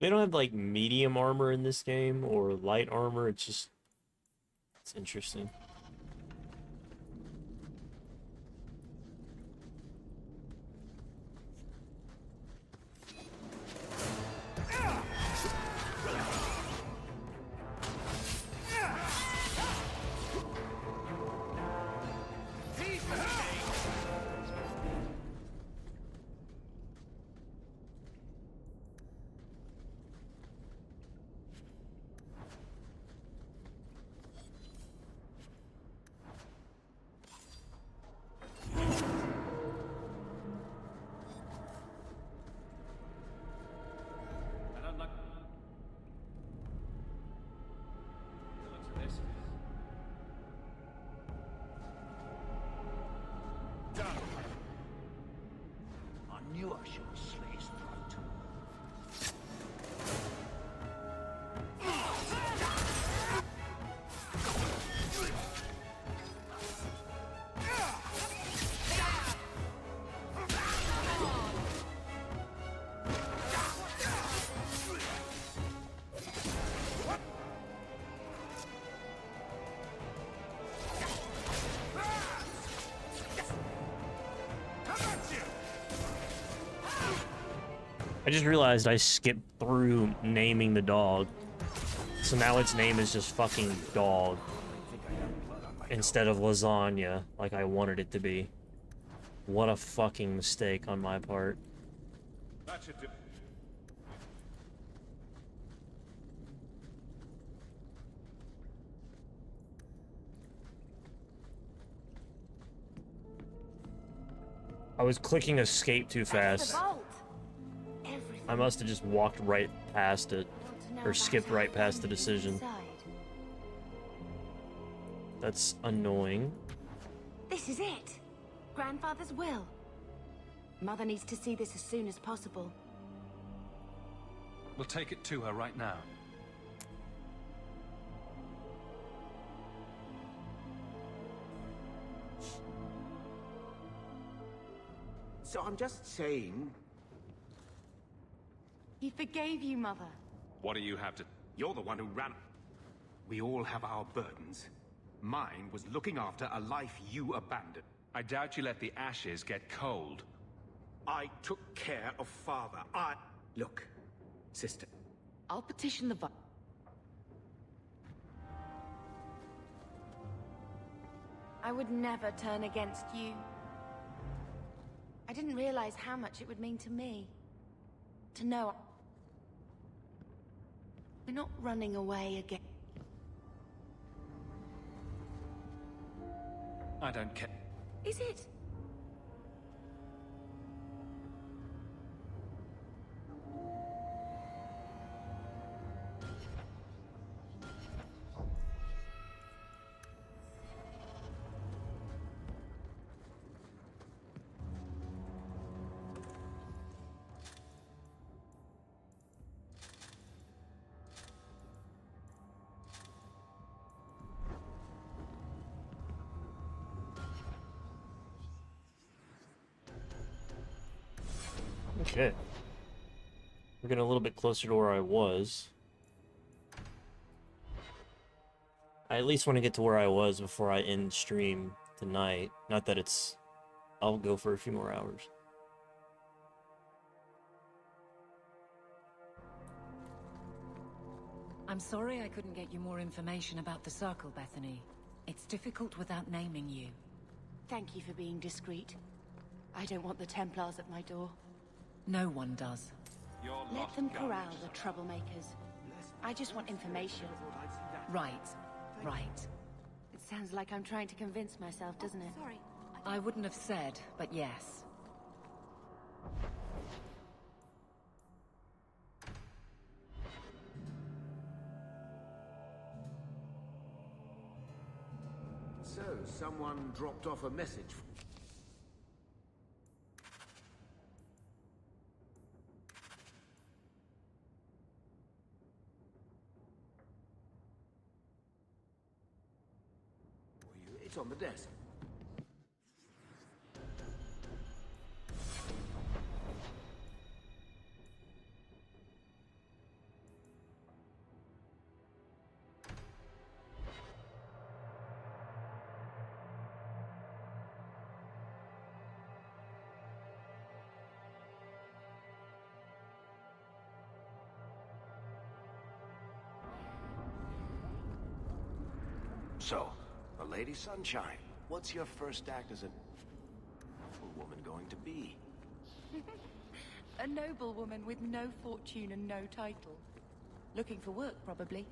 They don't have like medium armor in this game or light armor. It's interesting. I knew I should slay his throat. I just realized I skipped through naming the dog. So now its name is just fucking dog. Instead of lasagna, like I wanted it to be. What a fucking mistake on my part. That should do. I was clicking escape too fast. I must have just walked right past it, or skipped right past the decision. That's annoying. This is it. Grandfather's will. Mother needs to see this as soon as possible. We'll take it to her right now. So I'm just saying... He forgave you, Mother. What do you have to... You're the one who ran... We all have our burdens. Mine was looking after a life you abandoned. I doubt you let the ashes get cold. I took care of Father. Look, sister. I'll petition the I would never turn against you. I didn't realize how much it would mean to me. To know... We're not running away again. I don't care. Is it? Okay. We're getting a little bit closer to where I was. I at least want to get to where I was before I end stream tonight. Not that it's... I'll go for a few more hours. I'm sorry I couldn't get you more information about the Circle, Bethany. It's difficult without naming you. Thank you for being discreet. I don't want the Templars at my door. No one does. Let them corral the troublemakers. I just want information. Right. It sounds like I'm trying to convince myself, doesn't it? Sorry. I wouldn't have said, but yes. So, someone dropped off a message. It's on the desk. So, a Lady Sunshine, what's your first act as a woman going to be? A noble woman with no fortune and no title. Looking for work, probably.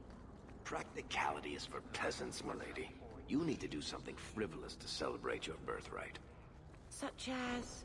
Practicality is for peasants, my lady. You need to do something frivolous to celebrate your birthright. Such as...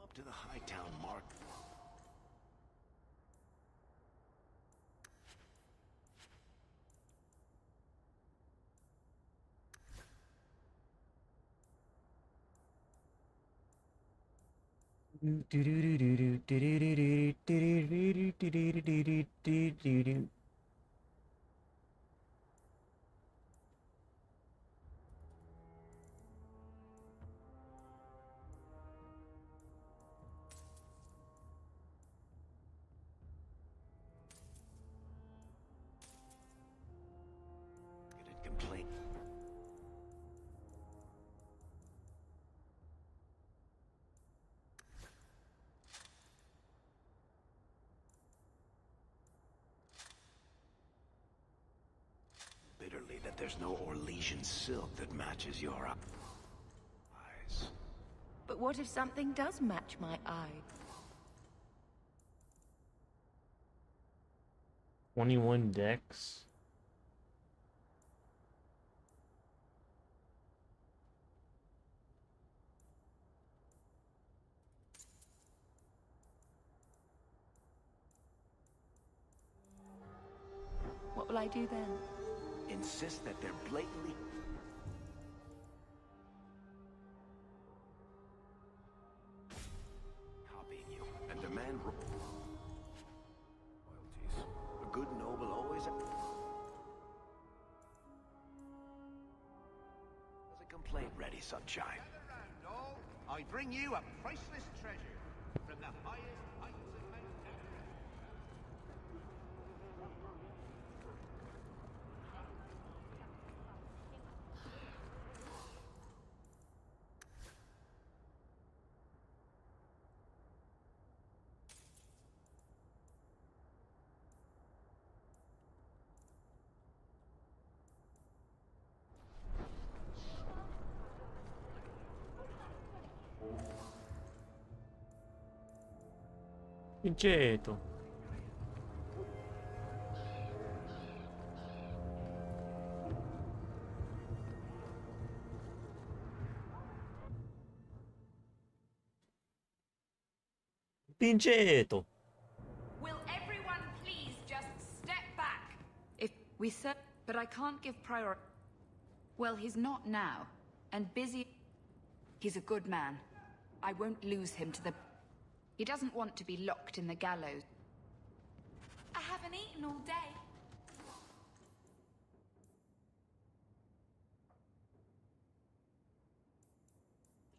Up to the Hightown Mark. Complaint. Bitterly that there's no Orlesian silk that matches your eyes. But what if something does match my eye? 21 decks. What will I do then? Insist that they're blatantly... copying you and demand royalties. A good noble always... has a complaint ready, Sunshine. I bring you a priceless treasure from the highest heights of Mount Jackel. Pinceto. Pinceto. Will everyone please just step back? If we said, but I can't give priority. Well, he's not now, and busy. He's a good man. I won't lose him to the... He doesn't want to be locked in the gallows. I haven't eaten all day.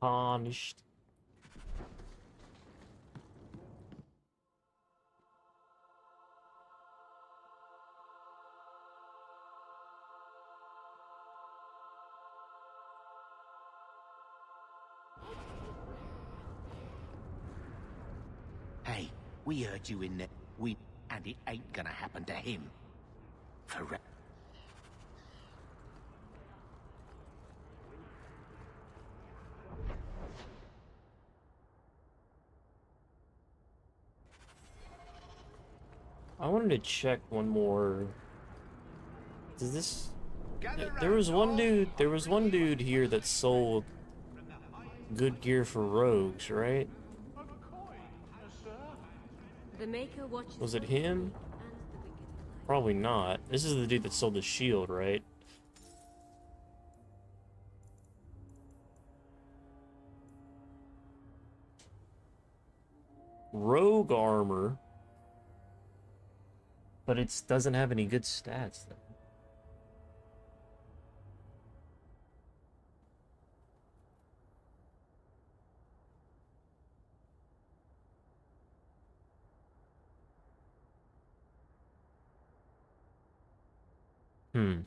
Tarnished. Hey, we heard you in there. And it ain't gonna happen to him. For I wanted to check one more. Does this... There was one dude here that sold good gear for rogues, right? The Maker watches. Was it him? Probably not. This is the dude that sold the shield, right? rogue armor, but it doesn't have any good stats though. Hmm.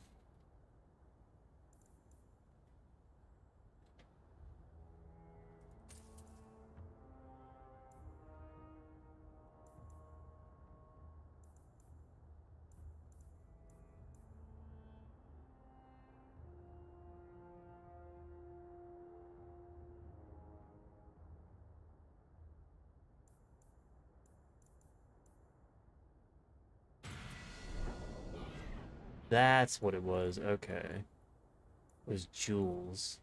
That's what it was. Okay. It was jewels.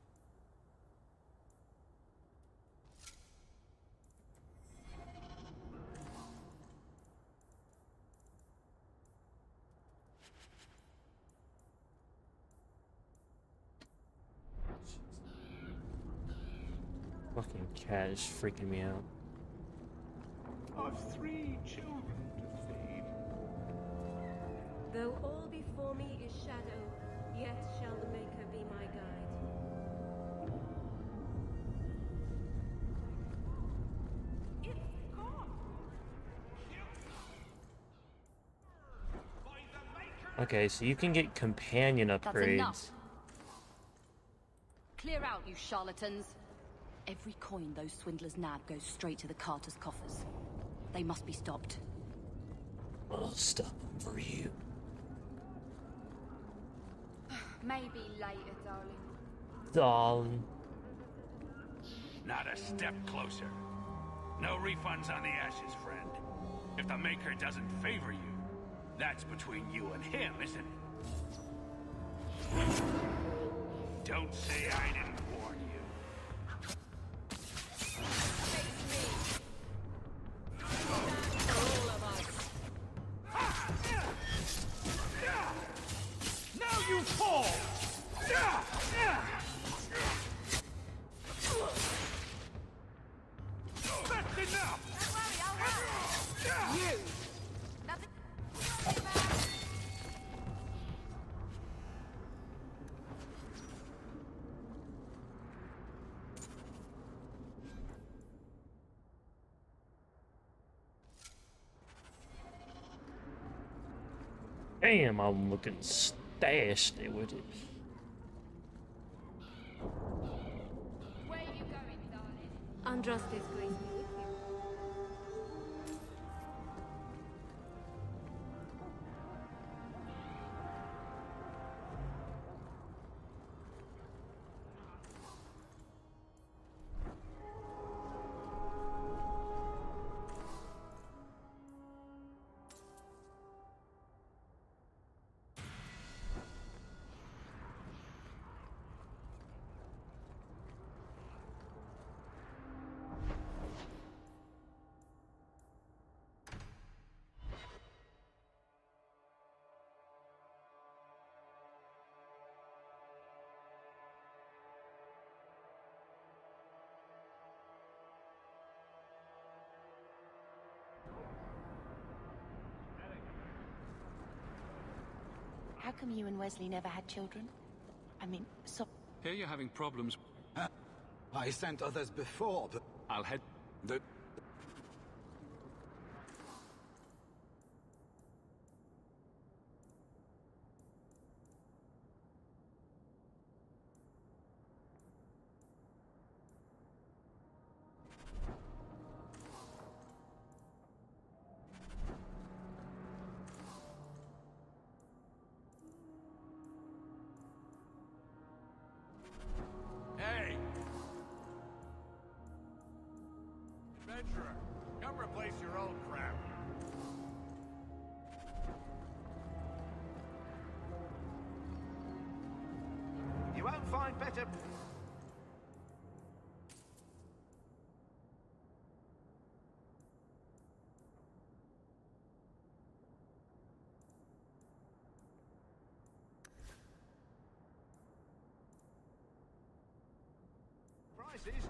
Fucking cat is freaking me out. I've 3 children to feed. Though all before me is shadow, yet shall the Maker be my guide. It's gone! Okay, so you can get companion upgrades. enough. Clear out, you charlatans. Every coin those swindlers nab goes straight to the Carter's coffers. They must be stopped. I'll stop them for you. Maybe later, darling. Darling. Not a step closer. No refunds on the ashes, friend. If the Maker doesn't favor you, that's between you and him, isn't it? Don't say I didn't warn you. Now you fall! That's enough! You! Damn, I'm looking stashed with it. Where are you going, darling? Andraste's grace me with you. How come you and Wesley never had children? I mean, so... Here you're having problems. I sent others before, but... I'll head... The... Hey! Adventurer, come replace your old crap. You won't find better... prices.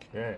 Okay.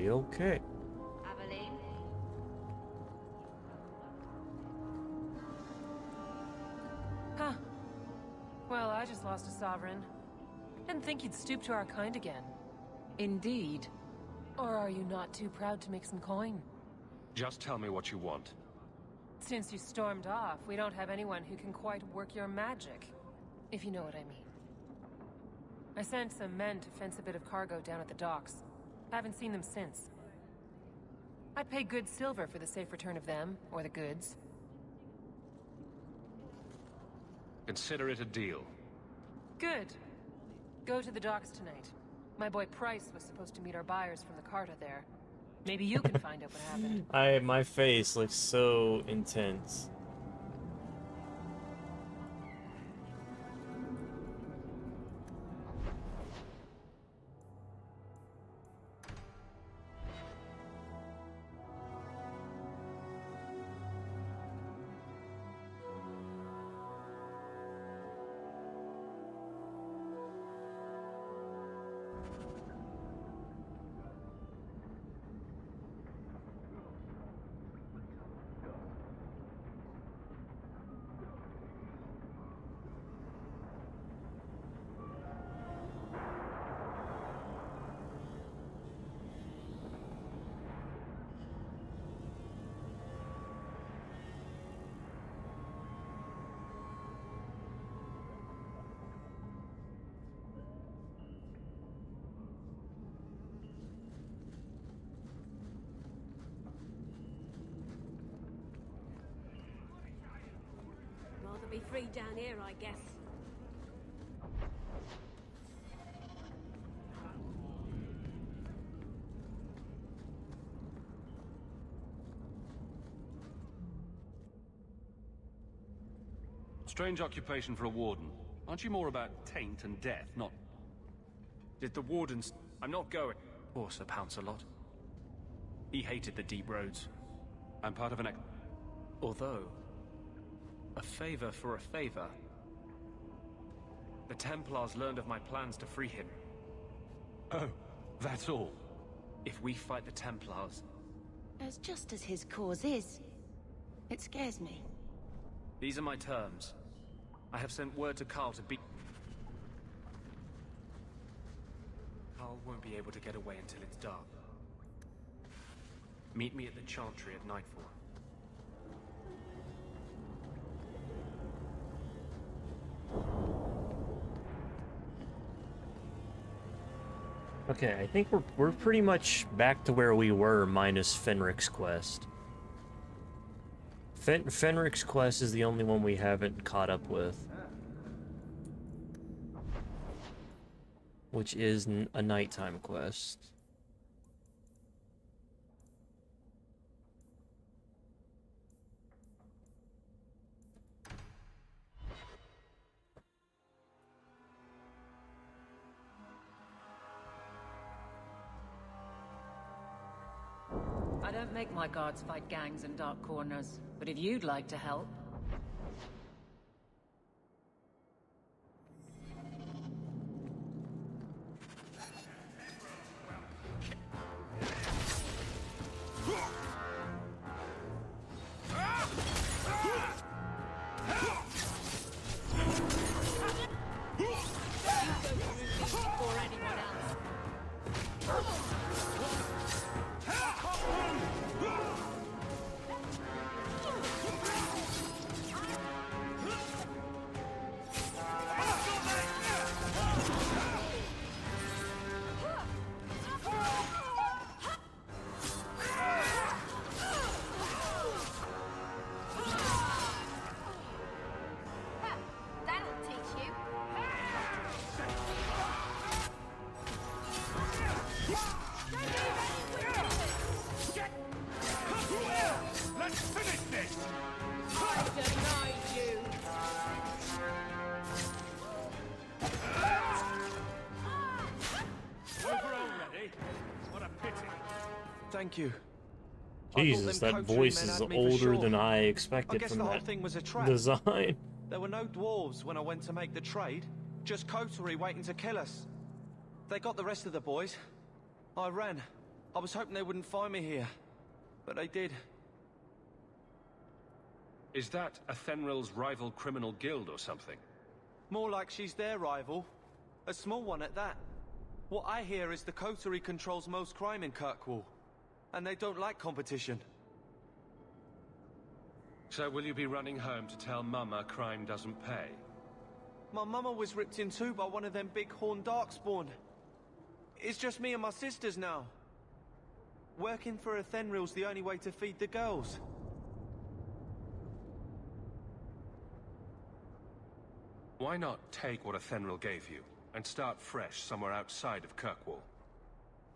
Okay. Aveline? Huh. Well, I just lost a sovereign. Didn't think you'd stoop to our kind again. Indeed. Or are you not too proud to make some coin? Just tell me what you want. Since you stormed off, we don't have anyone who can quite work your magic. If you know what I mean. I sent some men to fence a bit of cargo down at the docks. Haven't seen them since. I'd pay good silver for the safe return of them, or the goods. Consider it a deal. Good. Go to the docks tonight. My boy Price was supposed to meet our buyers from the Carta there. Maybe you can find out what happened. My face looks so intense. Rather be free down here, I guess. Strange occupation for a warden. Aren't you more about taint and death, not... Did the wardens... I'm not going. Poor Sir Pounce-a-Lot. He hated the deep roads. I'm part of an... Although... a favor for a favor. The Templars learned of my plans to free him. Oh, that's all? If we fight the Templars... As just as his cause is, it scares me. These are my terms. I have sent word to Carl to be... Carl won't be able to get away until it's dark. Meet me at the Chantry at nightfall. Okay, I think we're pretty much back to where we were, minus Fenric's quest. Fenric's quest is the only one we haven't caught up with, which is a nighttime quest. I don't make my guards fight gangs in dark corners, but if you'd like to help... Thank you. Jesus, that voice is older than I expected from that thing was a trap. design. There were no dwarves when I went to make the trade, just coterie waiting to kill us. They got the rest of the boys. I ran. I was hoping they wouldn't find me here, but they did. Is that Athenril's rival criminal guild or something? More like she's their rival. A small one at that. What I hear is the coterie controls most crime in Kirkwall, and they don't like competition. So will you be running home to tell Mama crime doesn't pay? My mama was ripped in two by one of them big horned darkspawn. It's just me and my sisters now. Working for Athenril's the only way to feed the girls. Why not take what Athenril gave you, and start fresh somewhere outside of Kirkwall?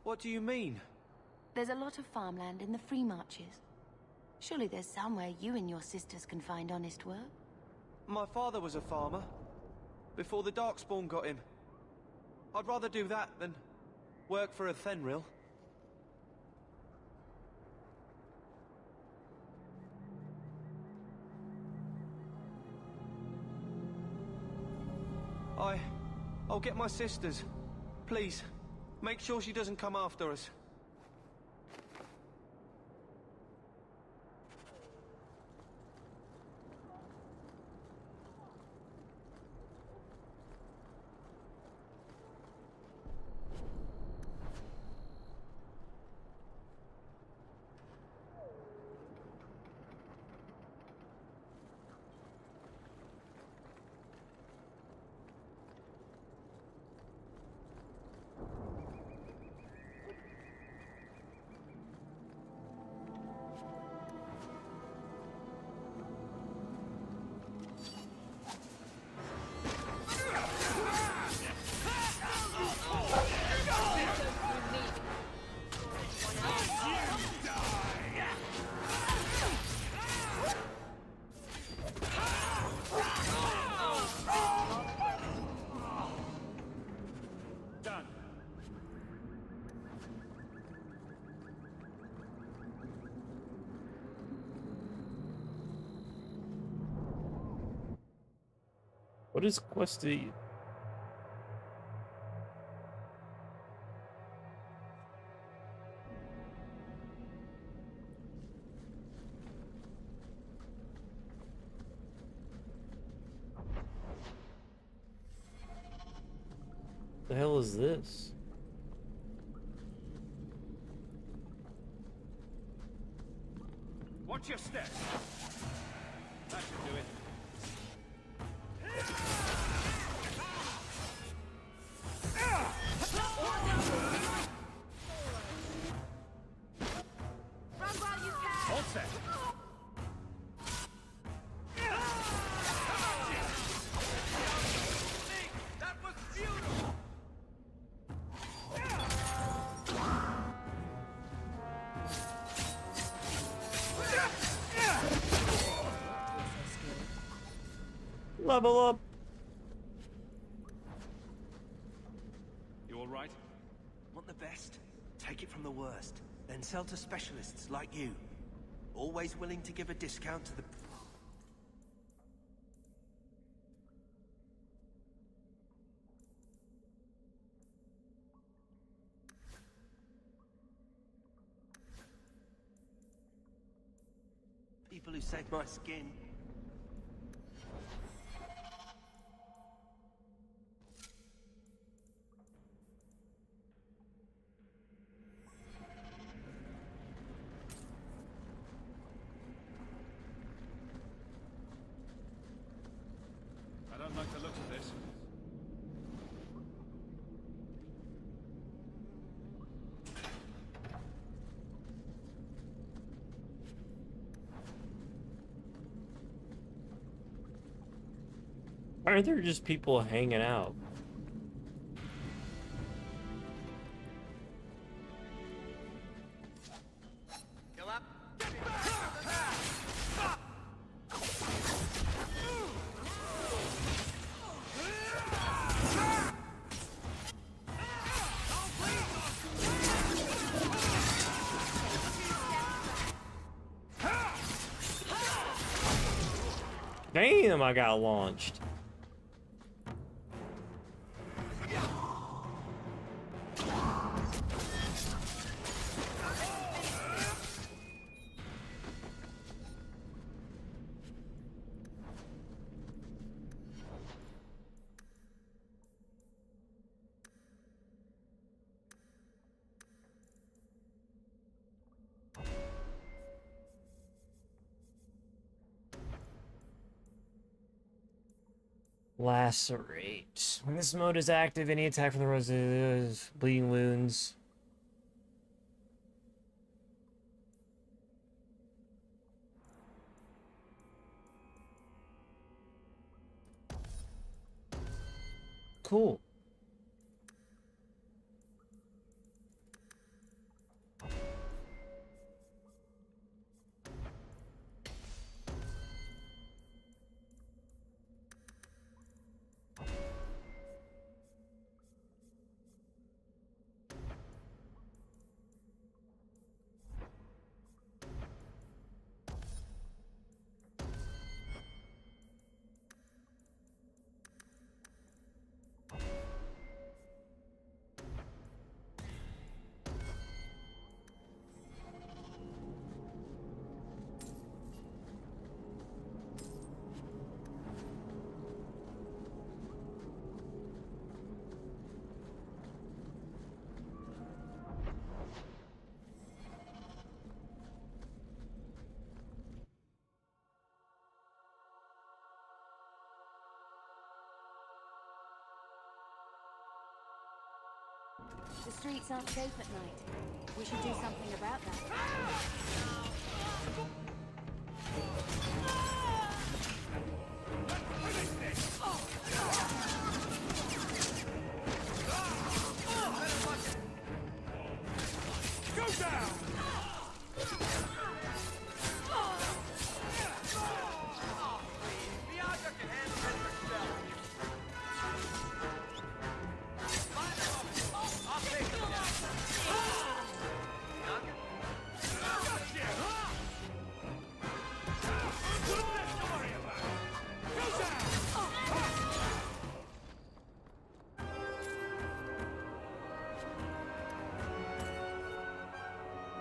What do you mean? There's a lot of farmland in the Free Marches. Surely there's somewhere you and your sisters can find honest work? My father was a farmer, before the Darkspawn got him. I'd rather do that than work for Athenril. I'll get my sisters. Please, make sure she doesn't come after us. What is Questy? The hell is this? Watch your step. That should do it. All set. That was beautiful. Level up. You all right? Want the best? Take it from the worst. Then sell to specialists like you. Always willing to give a discount to the... people who save my skin. I don't like the look of this. Why are there just people hanging out? Damn, I got launched. Lacerate. When this mode is active, any attack from the rose bleeding wounds. Cool. The streets aren't safe at night. We should do something about that. Go down!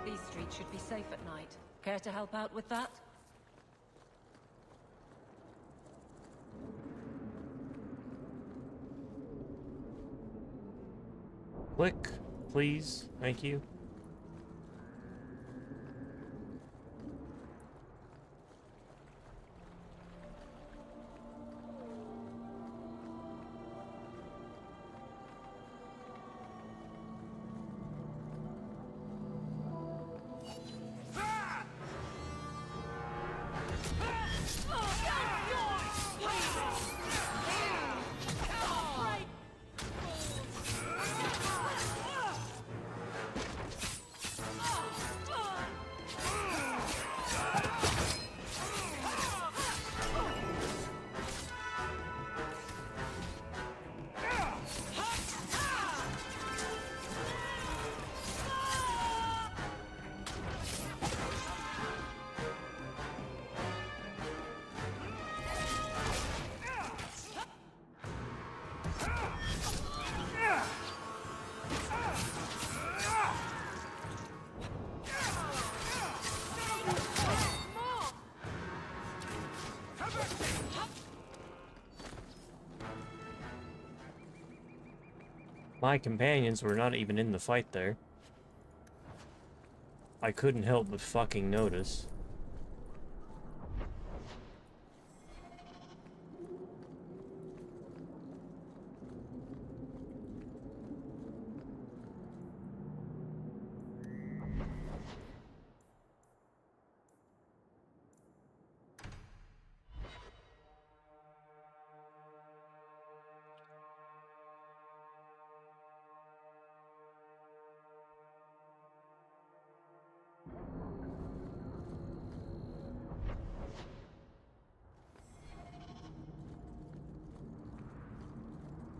These streets should be safe at night. Care to help out with that? Click, please. Thank you. My companions were not even in the fight there. I couldn't help but fucking notice.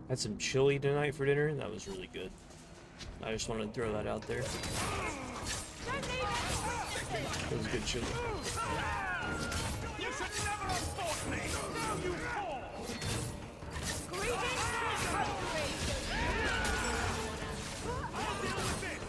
Had some chili tonight for dinner. That was really good. I just wanted to throw that out there. It was good chili. You should never have fought me! Now you fall! Greetings to the country! I'll deal with this!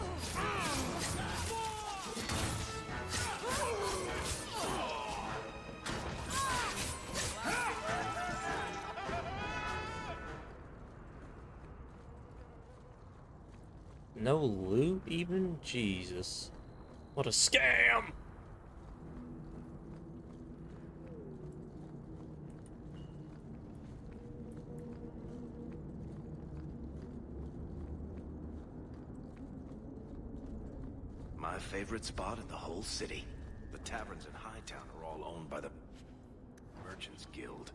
No loot even? Jesus. What a scam! My favorite spot in the whole city. The taverns in Hightown are all owned by the Merchants Guild.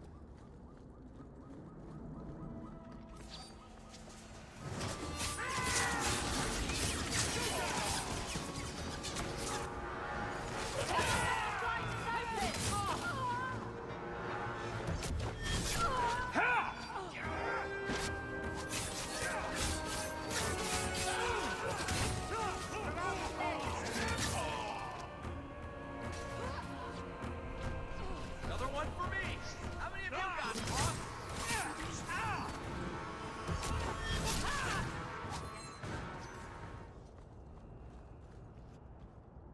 Another one for me! How many of you got, boss?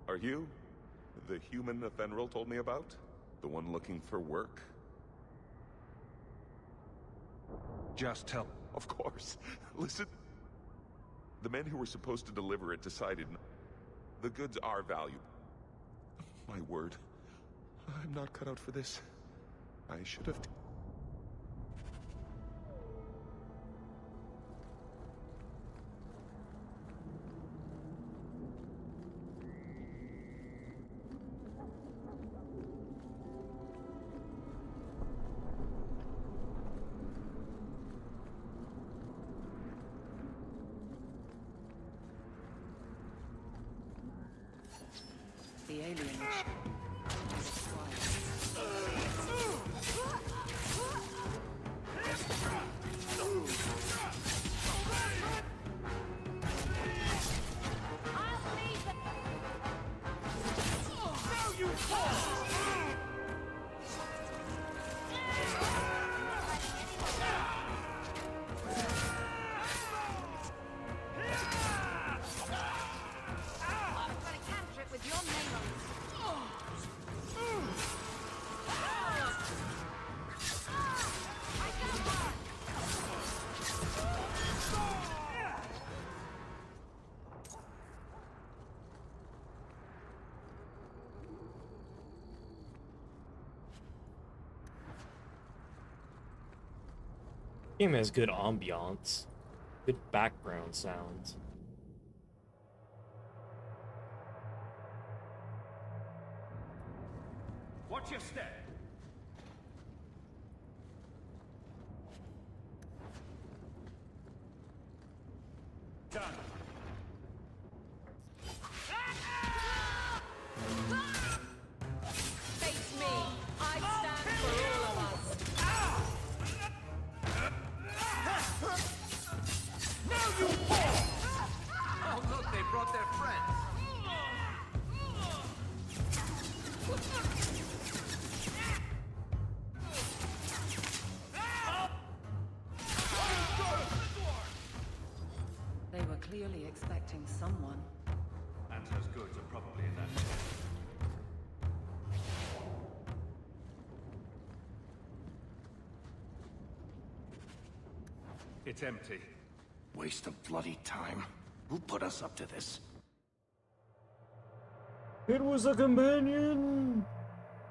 Are you the human Ephemeral told me about? The one looking for work? Just tell. Of course. Listen. The men who were supposed to deliver it decided the goods are valuable. My word. I'm not cut out for this. I should have... The alien. Game has good ambiance, good background sounds. Watch your step. Done. Face me. I stand for all of us. Now you fall! Oh, look, they brought their friends. They were clearly expecting someone. Anto's goods are probably in that. It's empty. Waste of bloody time. Who put us up to this? It was a companion!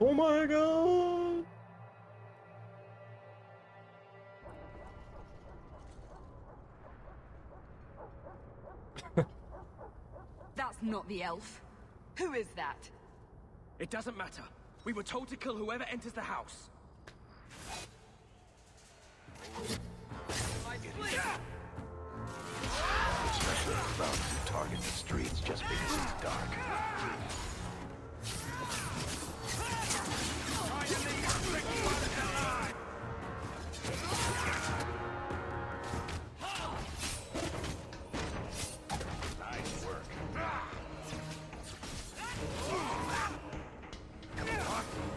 Oh my god! That's not the elf. Who is that? It doesn't matter. We were told to kill whoever enters the house. Especially the crowds who target the streets just because it's dark. Nice work. Come on.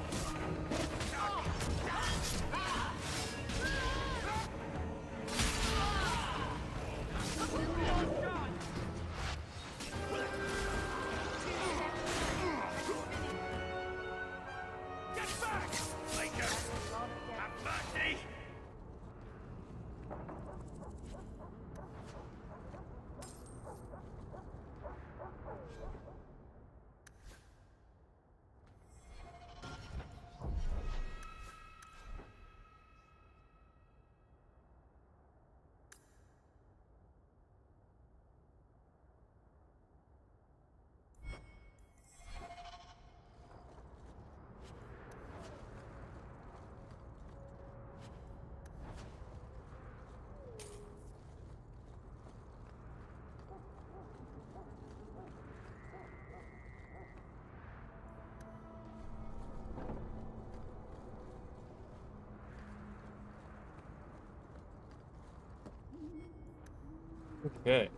Okay.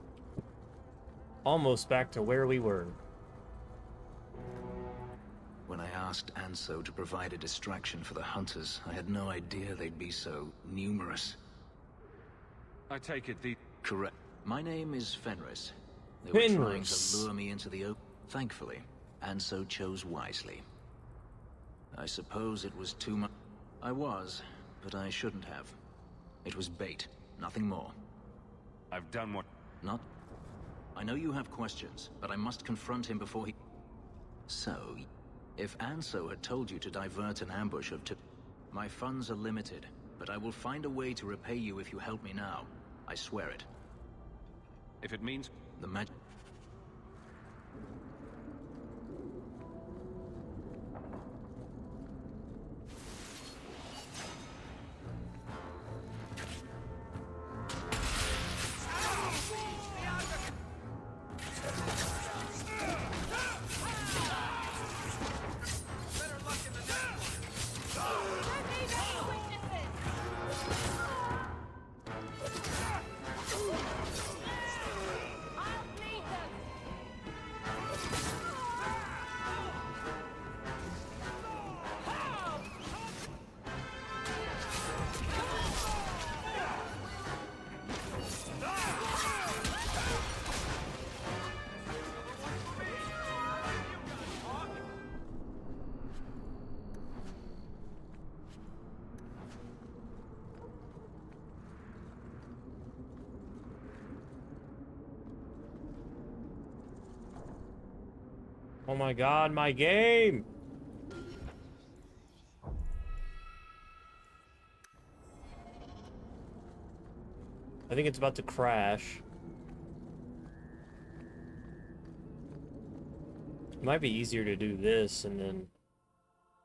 Almost back to where we were. When I asked Anso to provide a distraction for the hunters, I had no idea they'd be so numerous. I take it the... Correct. My name is Fenris. They were trying to lure me into the open. Thankfully, Anso chose wisely. I suppose it was too much. I was, but I shouldn't have. It was bait, nothing more. I've done what... Not... I know you have questions, but I must confront him before he... So, if Anso had told you to divert an ambush of my funds are limited, but I will find a way to repay you if you help me now. I swear it. If it means... The magic... Oh my god, my game! I think it's about to crash. It might be easier to do this and then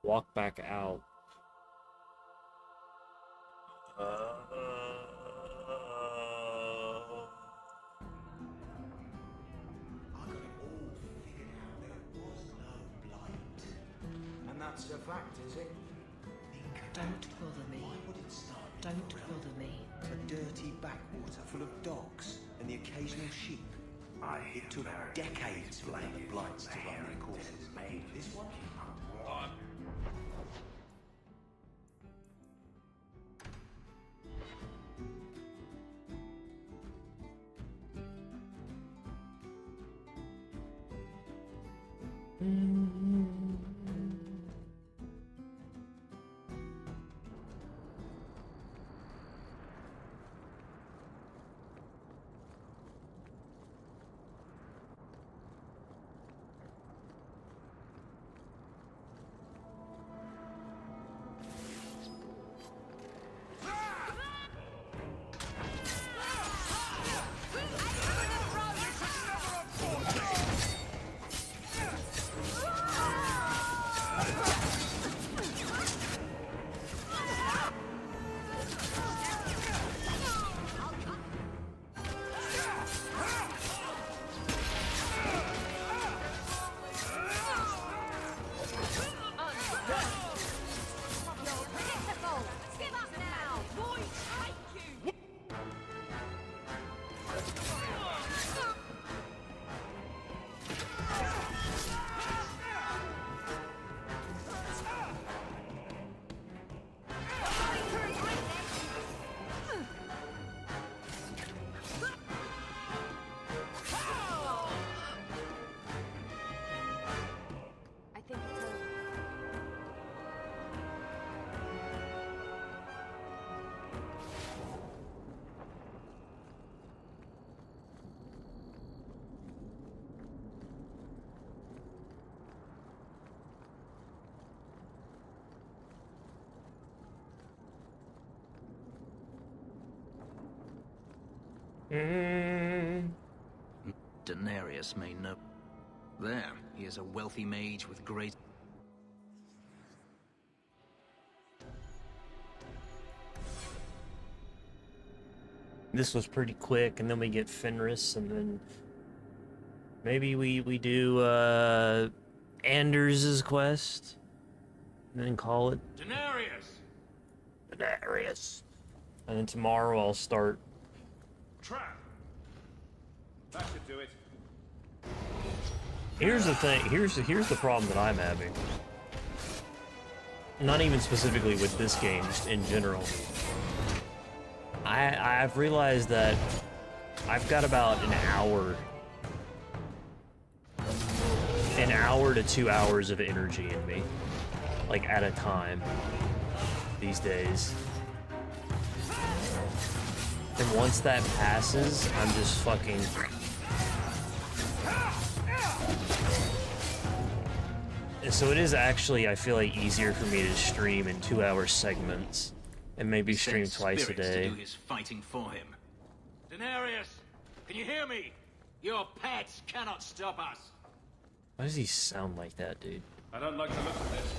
walk back out. And that's a fact, is it? Don't bother me. Why would it start? Don't bother me. A dirty backwater full of docks and the occasional sheep. It took decades for the blights to run their courses. This one? Daenerys may know. There, he is a wealthy mage with great... This was pretty quick, and then we get Fenris, and then maybe we do Anders' quest, and then call it Daenerys! Daenerys. And then tomorrow I'll start Trap! That should do it. Here's the thing. Here's the problem that I'm having. Not even specifically with this game, just in general. I've realized that I've got about an hour to 2 hours of energy in me, like at a time these days. And once that passes, I'm just fucking... So it is actually, I feel like, easier for me to stream in 2-hour segments and maybe stream twice a day. To do his fighting for him. Denarius, can you hear me? Your pets cannot stop us. Why does he sound like that, dude? I don't like the look of this.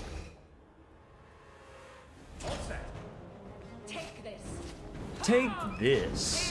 All set. Take this. Take this.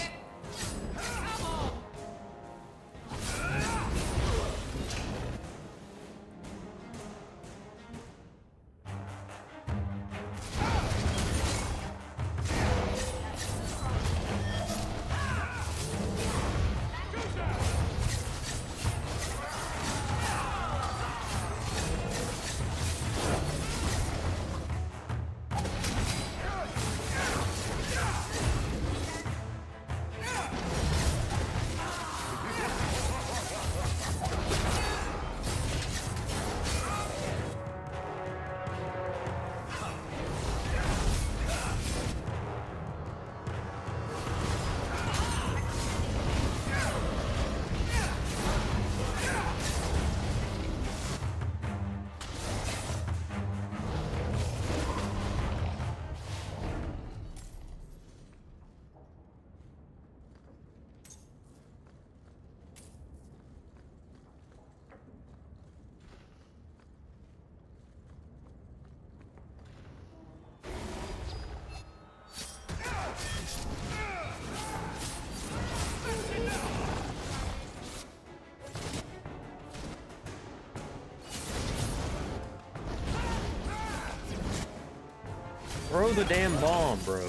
Throw the damn bomb, bro.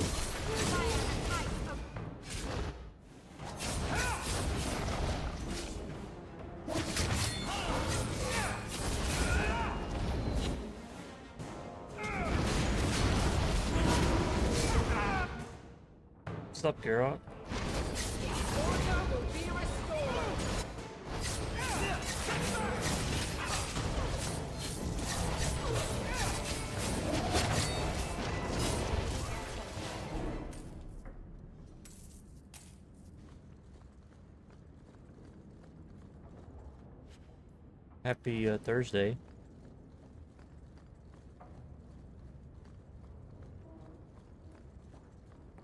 What's up, Geralt? Happy Thursday.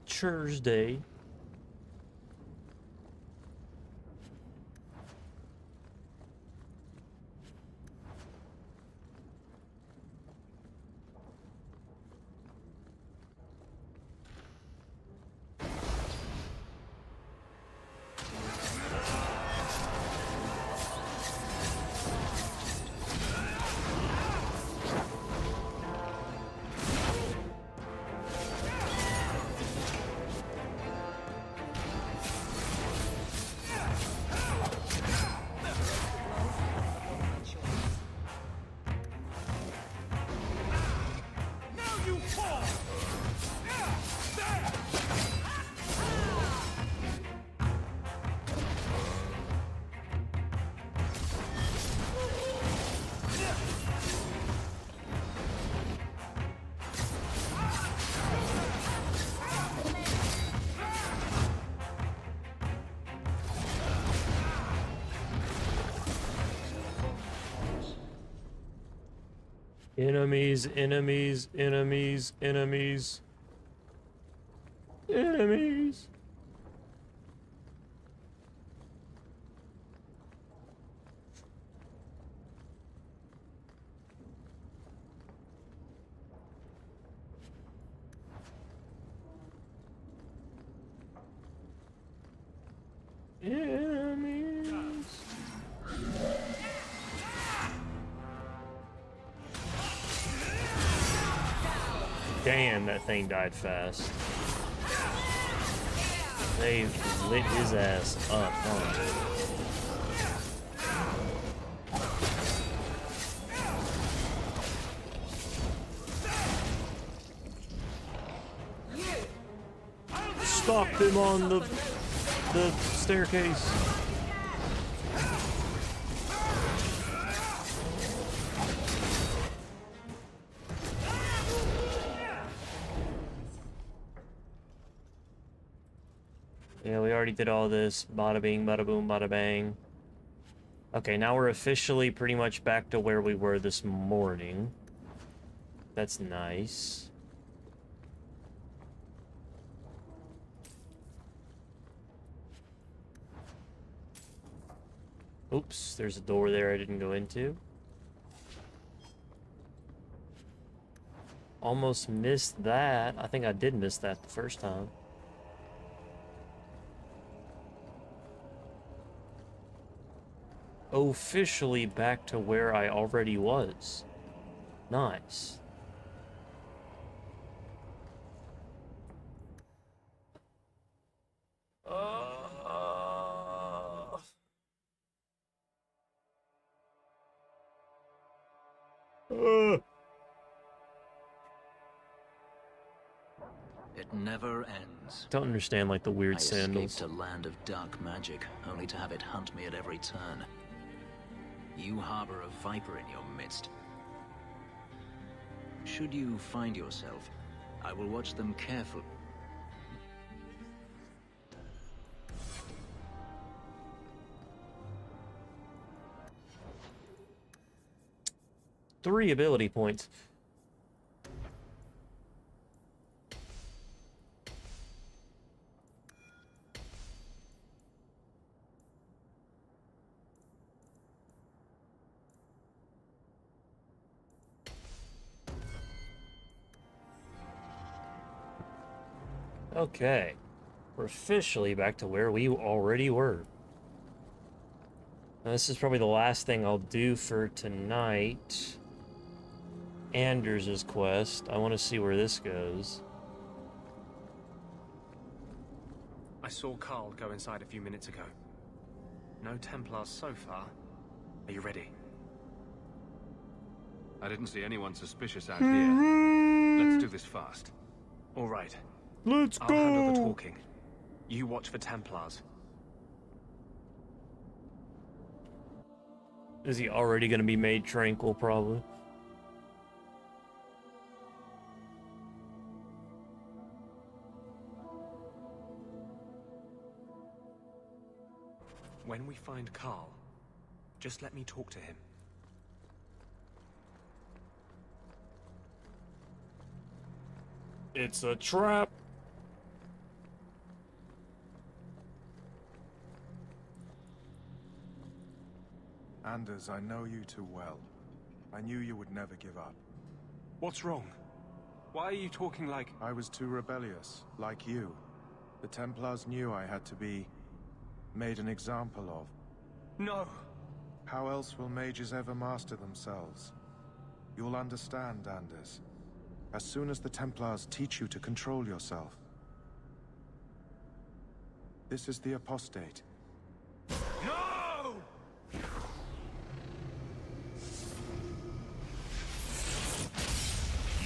Thursday. Enemies, enemies, enemies, enemies. Enemies. Enemies. Damn, that thing died fast. They lit his ass up, huh? stopped him on the staircase. Yeah, we already did all this. Bada bing, bada boom, bada bang. Okay, now we're officially pretty much back to where we were this morning. That's nice. Oops, there's a door there I didn't go into. Almost missed that. I think I did miss that the first time. Officially back to where I already was. Nice. It never ends. Don't understand like the weird I sandals. escaped a land of dark magic, only to have it hunt me at every turn. You harbor a viper in your midst. Should you find yourself, I will watch them carefully. Three ability points. Okay, we're officially back to where we already were. Now, this is probably the last thing I'll do for tonight. Anders' quest. I want to see where this goes. I saw Carl go inside a few minutes ago. No Templars so far. Are you ready? I didn't see anyone suspicious out here. Let's do this fast. All right. Let's I'll go! handle the talking. You watch for Templars. Is he already going to be made tranquil, probably? When we find Carl, just let me talk to him. It's a trap. Anders, I know you too well. I knew you would never give up. What's wrong? Why are you talking like... I was too rebellious, like you. The Templars knew I had to be... made an example of. No! How else will mages ever master themselves? You'll understand, Anders. As soon as the Templars teach you to control yourself. This is the apostate. No!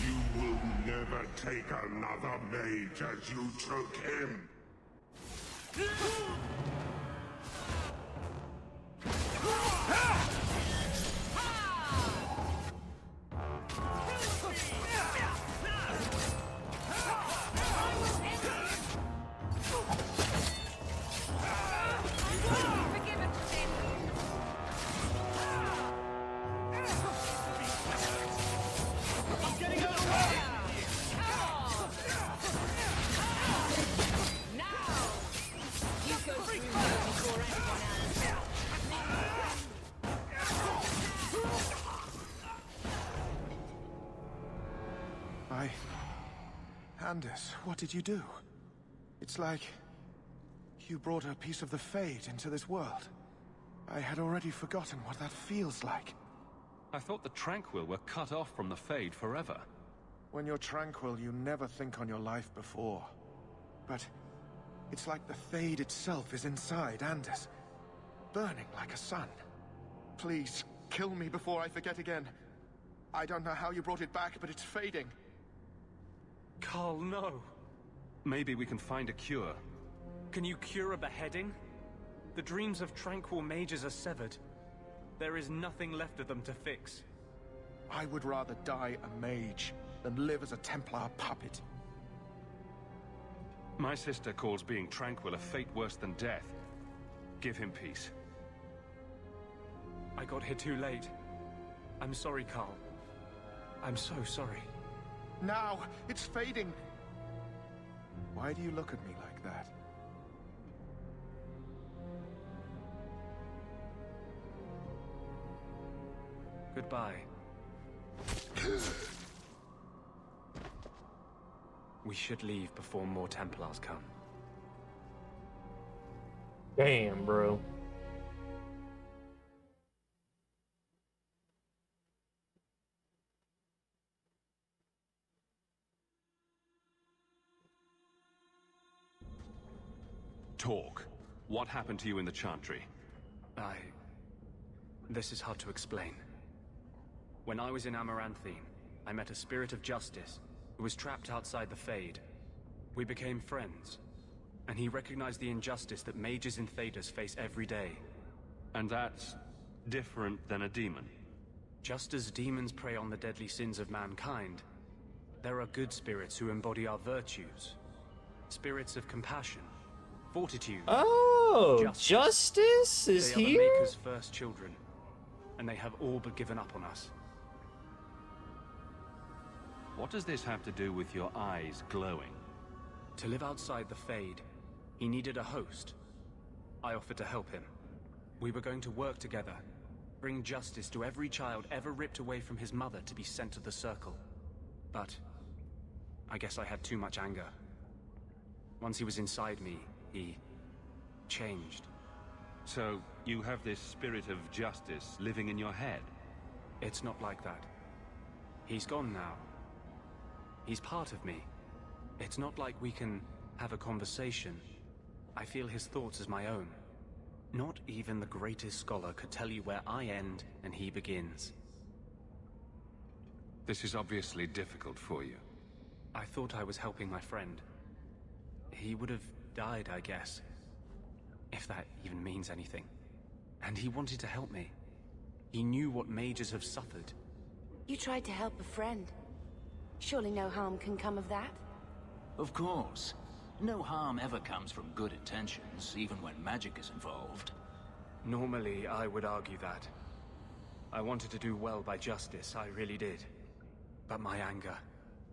You will never take another mage as you took him. Anders, what did you do? It's like... you brought a piece of the Fade into this world. I had already forgotten what that feels like. I thought the Tranquil were cut off from the Fade forever. When you're tranquil, you never think on your life before. But... it's like the Fade itself is inside Anders. Burning like a sun. Please, kill me before I forget again. I don't know how you brought it back, but it's fading. Carl, no. Maybe we can find a cure. Can you cure a beheading? The dreams of tranquil mages are severed. There is nothing left of them to fix. I would rather die a mage than live as a Templar puppet. My sister calls being tranquil a fate worse than death. Give him peace. I got here too late. I'm sorry, Carl. I'm so sorry. Now, it's fading. Why do you look at me like that? Goodbye. We should leave before more Templars come. Damn, bro. Talk. What happened to you in the Chantry? This is hard to explain. When I was in Amaranthine, I met a spirit of justice who was trapped outside the Fade. We became friends, and he recognized the injustice that mages in Thedas face every day. And that's different than a demon? Just as demons prey on the deadly sins of mankind, there are good spirits who embody our virtues. Spirits of compassion, fortitude. Oh, justice is they here? They are the Maker's first children, and they have all but given up on us. What does this have to do with your eyes glowing? To live outside the Fade, he needed a host. I offered to help him. We were going to work together, bring justice to every child ever ripped away from his mother to be sent to the Circle. But I guess I had too much anger. Once he was inside me, he changed. So, you have this spirit of justice living in your head? It's not like that. He's gone now. He's part of me. It's not like we can have a conversation. I feel his thoughts as my own. Not even the greatest scholar could tell you where I end and he begins. This is obviously difficult for you. I thought I was helping my friend. He would have died, I guess. If that even means anything. And he wanted to help me. He knew what mages have suffered. You tried to help a friend. Surely no harm can come of that? Of course. No harm ever comes from good intentions, even when magic is involved. Normally, I would argue that. I wanted to do well by justice, I really did. But my anger,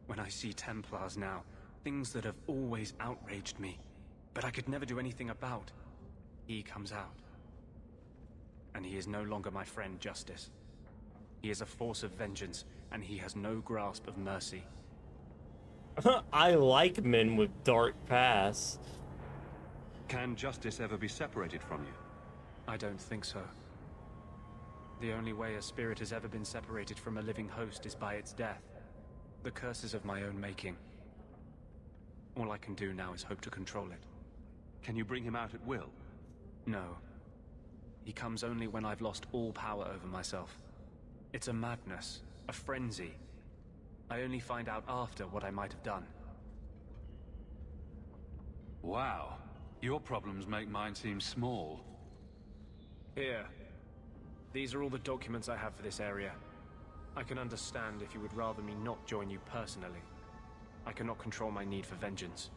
when I see Templars now, things that have always outraged me, but I could never do anything about, he comes out. And he is no longer my friend, Justice. He is a force of vengeance, and he has no grasp of mercy. I like men with dark pasts. Can justice ever be separated from you? I don't think so. The only way a spirit has ever been separated from a living host is by its death. The curses of my own making. All I can do now is hope to control it. Can you bring him out at will? No. He comes only when I've lost all power over myself. It's a madness, a frenzy. I only find out after what I might have done. Wow. Your problems make mine seem small. Here. These are all the documents I have for this area. I can understand if you would rather me not join you personally. I cannot control my need for vengeance.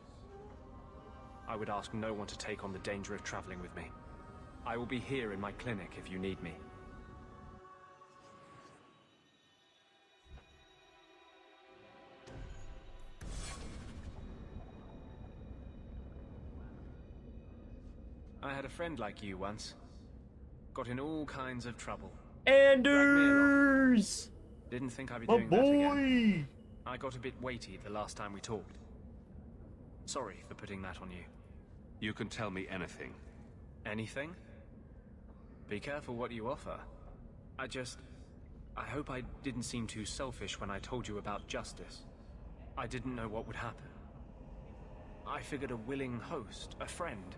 I would ask no one to take on the danger of traveling with me. I will be here in my clinic if you need me. I had a friend like you once. Got in all kinds of trouble. Anders! Didn't think I'd be My doing that again. boy! I got a bit weighty the last time we talked. Sorry for putting that on you. You can tell me anything. Anything? Be careful what you offer. I hope I didn't seem too selfish when I told you about justice. I didn't know what would happen. I figured a willing host, a friend.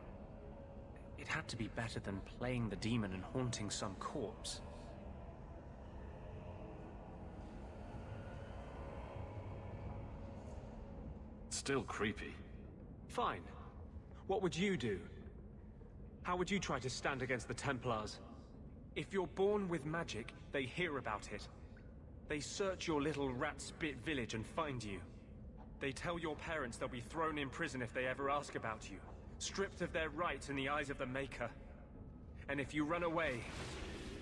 It had to be better than playing the demon and haunting some corpse. Still creepy. Fine. What would you do? How would you try to stand against the Templars? If you're born with magic, they hear about it. They search your little rat-spit village and find you. They tell your parents they'll be thrown in prison if they ever ask about you, stripped of their rights in the eyes of the Maker. And if you run away,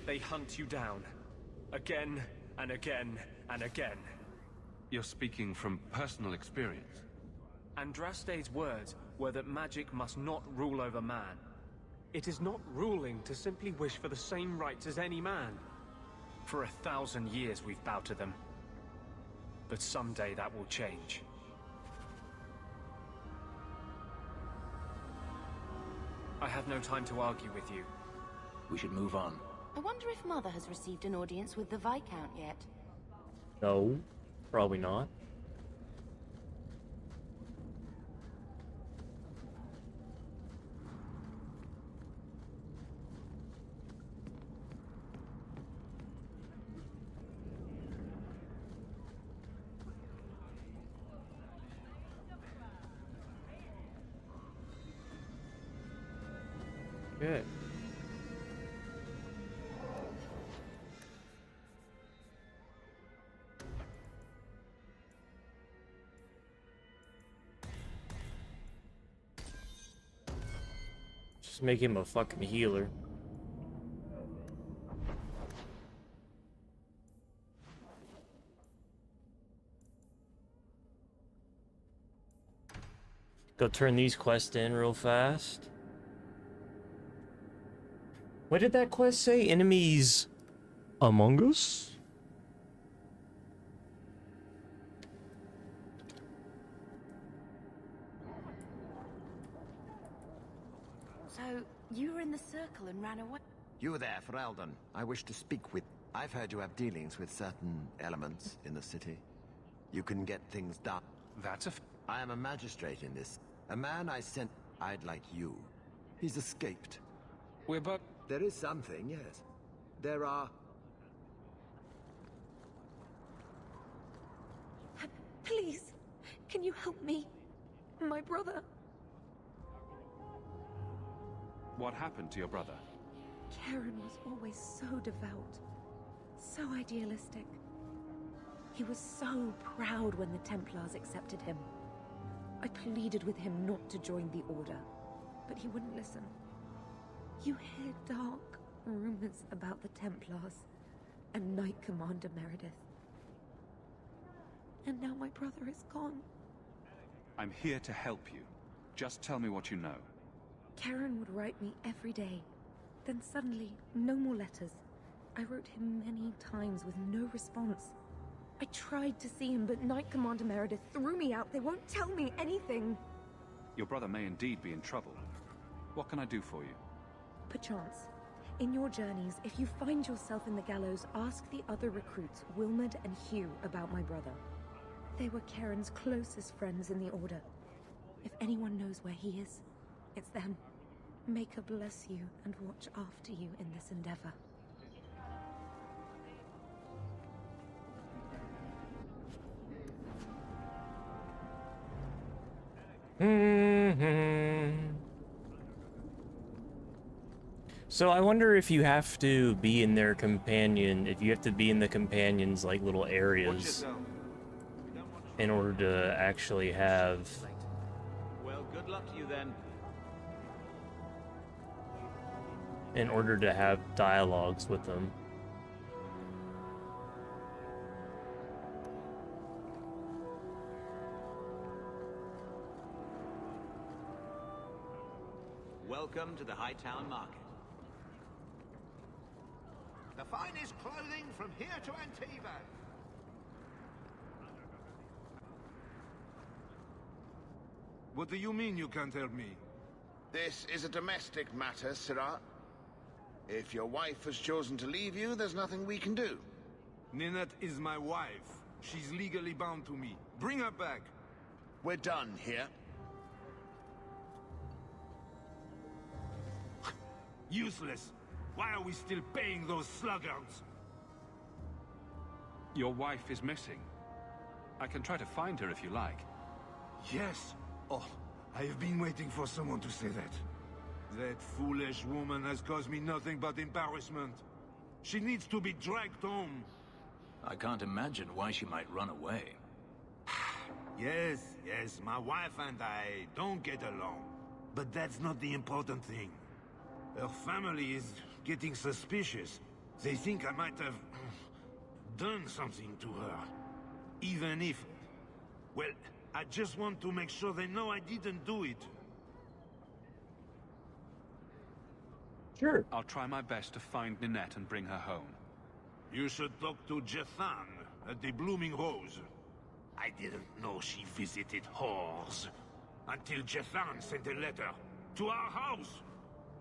they hunt you down. Again, and again, and again. You're speaking from personal experience. Andraste's words were that magic must not rule over man. It is not ruling to simply wish for the same rights as any man. For 1,000 years we've bowed to them. But someday that will change. I have no time to argue with you. We should move on. I wonder if Mother has received an audience with the Viscount yet. No, probably not. Good. Just make him a fucking healer. Go turn these quests in real fast. What did that quest say? Enemies among us? So, you were in the circle and ran away? You were there for Eldon. I wish to speak with... I've heard you have dealings with certain elements in the city. You can get things done. That's a... I am a magistrate in this. A man I sent... I'd like you. He's escaped. We're but... There is something, yes. There are... Please, can you help me? My brother. What happened to your brother? Karen was always so devout, so idealistic. He was so proud when the Templars accepted him. I pleaded with him not to join the Order, but he wouldn't listen. You hear dark rumors about the Templars and Knight Commander Meredith. And now my brother is gone. I'm here to help you. Just tell me what you know. Karen would write me every day. Then suddenly, no more letters. I wrote him many times with no response. I tried to see him, but Knight Commander Meredith threw me out. They won't tell me anything. Your brother may indeed be in trouble. What can I do for you? Perchance. In your journeys, if you find yourself in the gallows, ask the other recruits, Wilmerd and Hugh, about my brother. They were Karen's closest friends in the Order. If anyone knows where he is, it's them. May her bless you and watch after you in this endeavor. So I wonder if you have to be in their companion, if you have to be in the companions' like little areas in order to actually have. Well, good luck to you then. In order to have dialogues with them. Welcome to the Hightown Market. The finest clothing from here to Antiva. What do you mean you can't help me? This is a domestic matter, Sirrah. If your wife has chosen to leave you, there's nothing we can do. Ninette is my wife. She's legally bound to me. Bring her back. We're done here. Useless. Why are we still paying those sluggards? Your wife is missing. I can try to find her if you like. Yes. Oh, I have been waiting for someone to say that. That foolish woman has caused me nothing but embarrassment. She needs to be dragged home. I can't imagine why she might run away. Yes, my wife and I don't get along. But that's not the important thing. Her family is getting suspicious. They think I might have done something to her. Even if... Well, I just want to make sure they know I didn't do it. Sure. I'll try my best to find Ninette and bring her home. You should talk to Jethan at the Blooming Rose. I didn't know she visited whores. Until Jethan sent a letter to our house.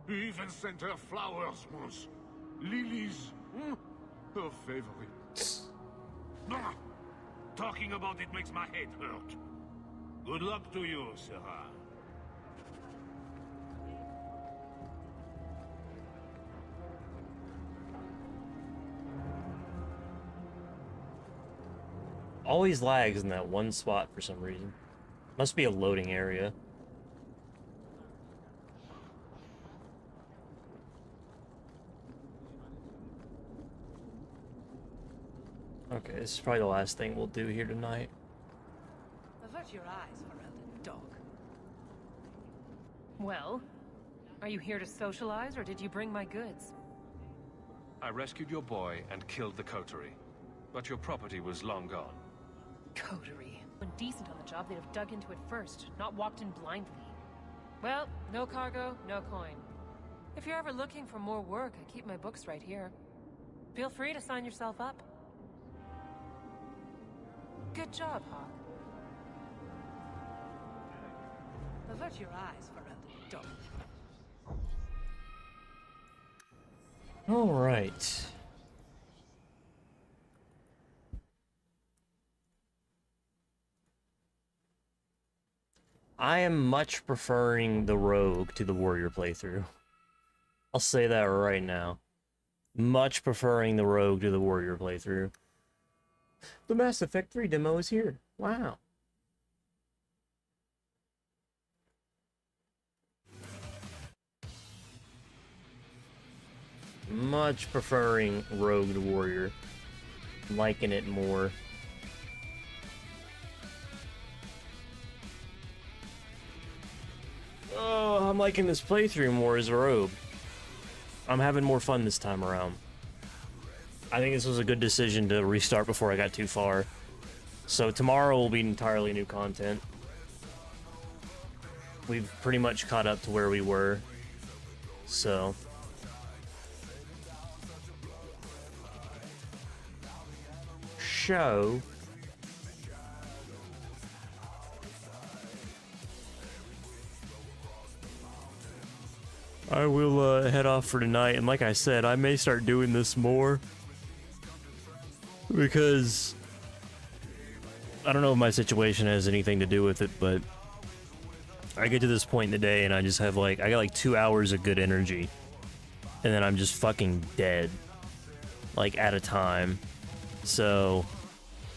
He even sent her flowers once. Lilies. Her favorite. Talking about it makes my head hurt. Good luck to you, Sarah. Always lags in that one spot for some reason. Must be a loading area. Okay, this is probably the last thing we'll do here tonight. Avert your eyes, Ferelden, dog. Well, are you here to socialize, or did you bring my goods? I rescued your boy and killed the coterie, but your property was long gone. Coterie. When decent on the job, they'd have dug into it first, not walked in blindly. Well, no cargo, no coin. If you're ever looking for more work, I keep my books right here. Feel free to sign yourself up. Good job, Hawk. Avert your eyes, Ferelden, dog. All right. I am much preferring the rogue to the warrior playthrough. I'll say that right now. Much preferring the rogue to the warrior playthrough. The Mass Effect 3 demo is here. Wow. Much preferring rogue to warrior. Liking it more. Oh, I'm liking this playthrough more as a rogue. I'm having more fun this time around. I think this was a good decision to restart before I got too far. So tomorrow will be entirely new content. We've pretty much caught up to where we were. So... I will head off for tonight, and like I said, I may start doing this more because I don't know if my situation has anything to do with it, but I get to this point in the day and I just have I got like 2 hours of good energy, and then I'm just fucking dead, like at a time. So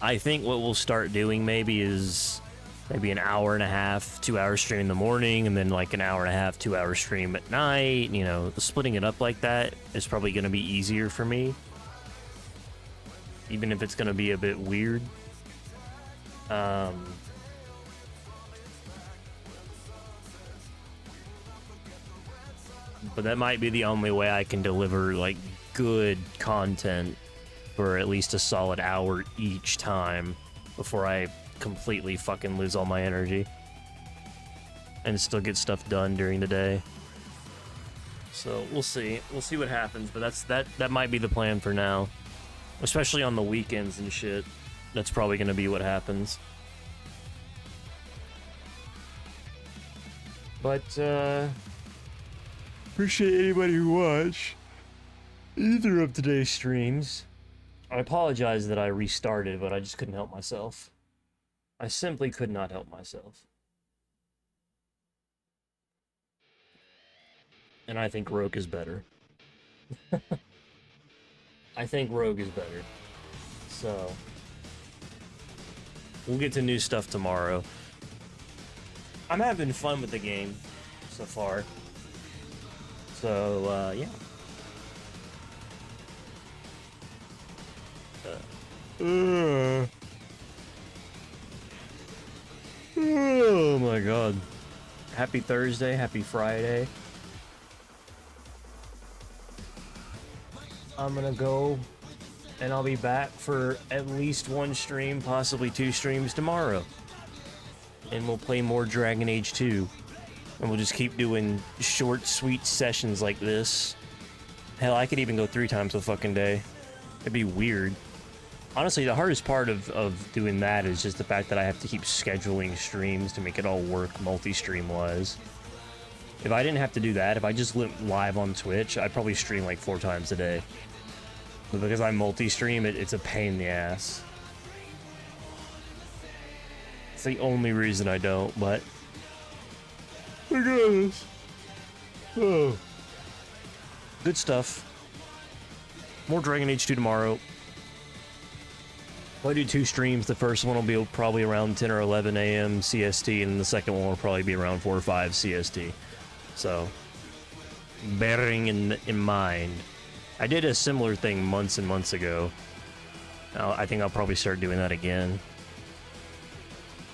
I think what we'll start doing maybe is maybe an hour and a half, 2 hour stream in the morning, and then like an hour and a half, 2 hour stream at night. You know, splitting it up like that is probably going to be easier for me, even if it's going to be a bit weird. But that might be the only way I can deliver like good content for at least a solid hour each time before I completely fucking lose all my energy and still get stuff done during the day. So we'll see what happens, but that might be the plan for now, especially on the weekends and shit. That's probably gonna be what happens. But appreciate anybody who watched either of today's streams. I apologize that I restarted, but I just couldn't help myself. I simply could not help myself. And I think Rogue is better. I think Rogue is better. So we'll get to new stuff tomorrow. I'm having fun with the game so far. So, yeah. Oh my god. Happy Thursday, happy Friday. I'm gonna go and I'll be back for at least one stream, possibly 2 streams tomorrow. And we'll play more Dragon Age 2. And we'll just keep doing short, sweet sessions like this. Hell, I could even go 3 times a fucking day. It'd be weird. Honestly, the hardest part of doing that is just the fact that I have to keep scheduling streams to make it all work multi-stream wise. If I didn't have to do that, if I just went live on Twitch, I'd probably stream like 4 times a day. But because I multi-stream, it's a pain in the ass. It's the only reason I don't, but... I got this. Oh. Good stuff. More Dragon Age 2 tomorrow. If I do 2 streams, the first one will be probably around 10 or 11 a.m. CST, and the second one will probably be around 4 or 5 CST. So, bearing in mind. I did a similar thing months and months ago. I think I'll probably start doing that again.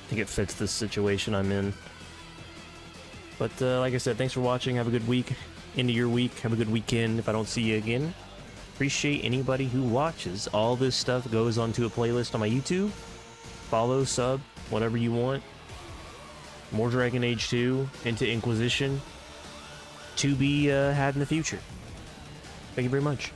I think it fits the situation I'm in. But like I said, thanks for watching. Have a good week. Into your week. Have a good weekend if I don't see you again. Appreciate anybody who watches. All this stuff goes onto a playlist on my YouTube. Follow, sub, whatever you want. More Dragon Age 2 into Inquisition to be had in the future. Thank you very much.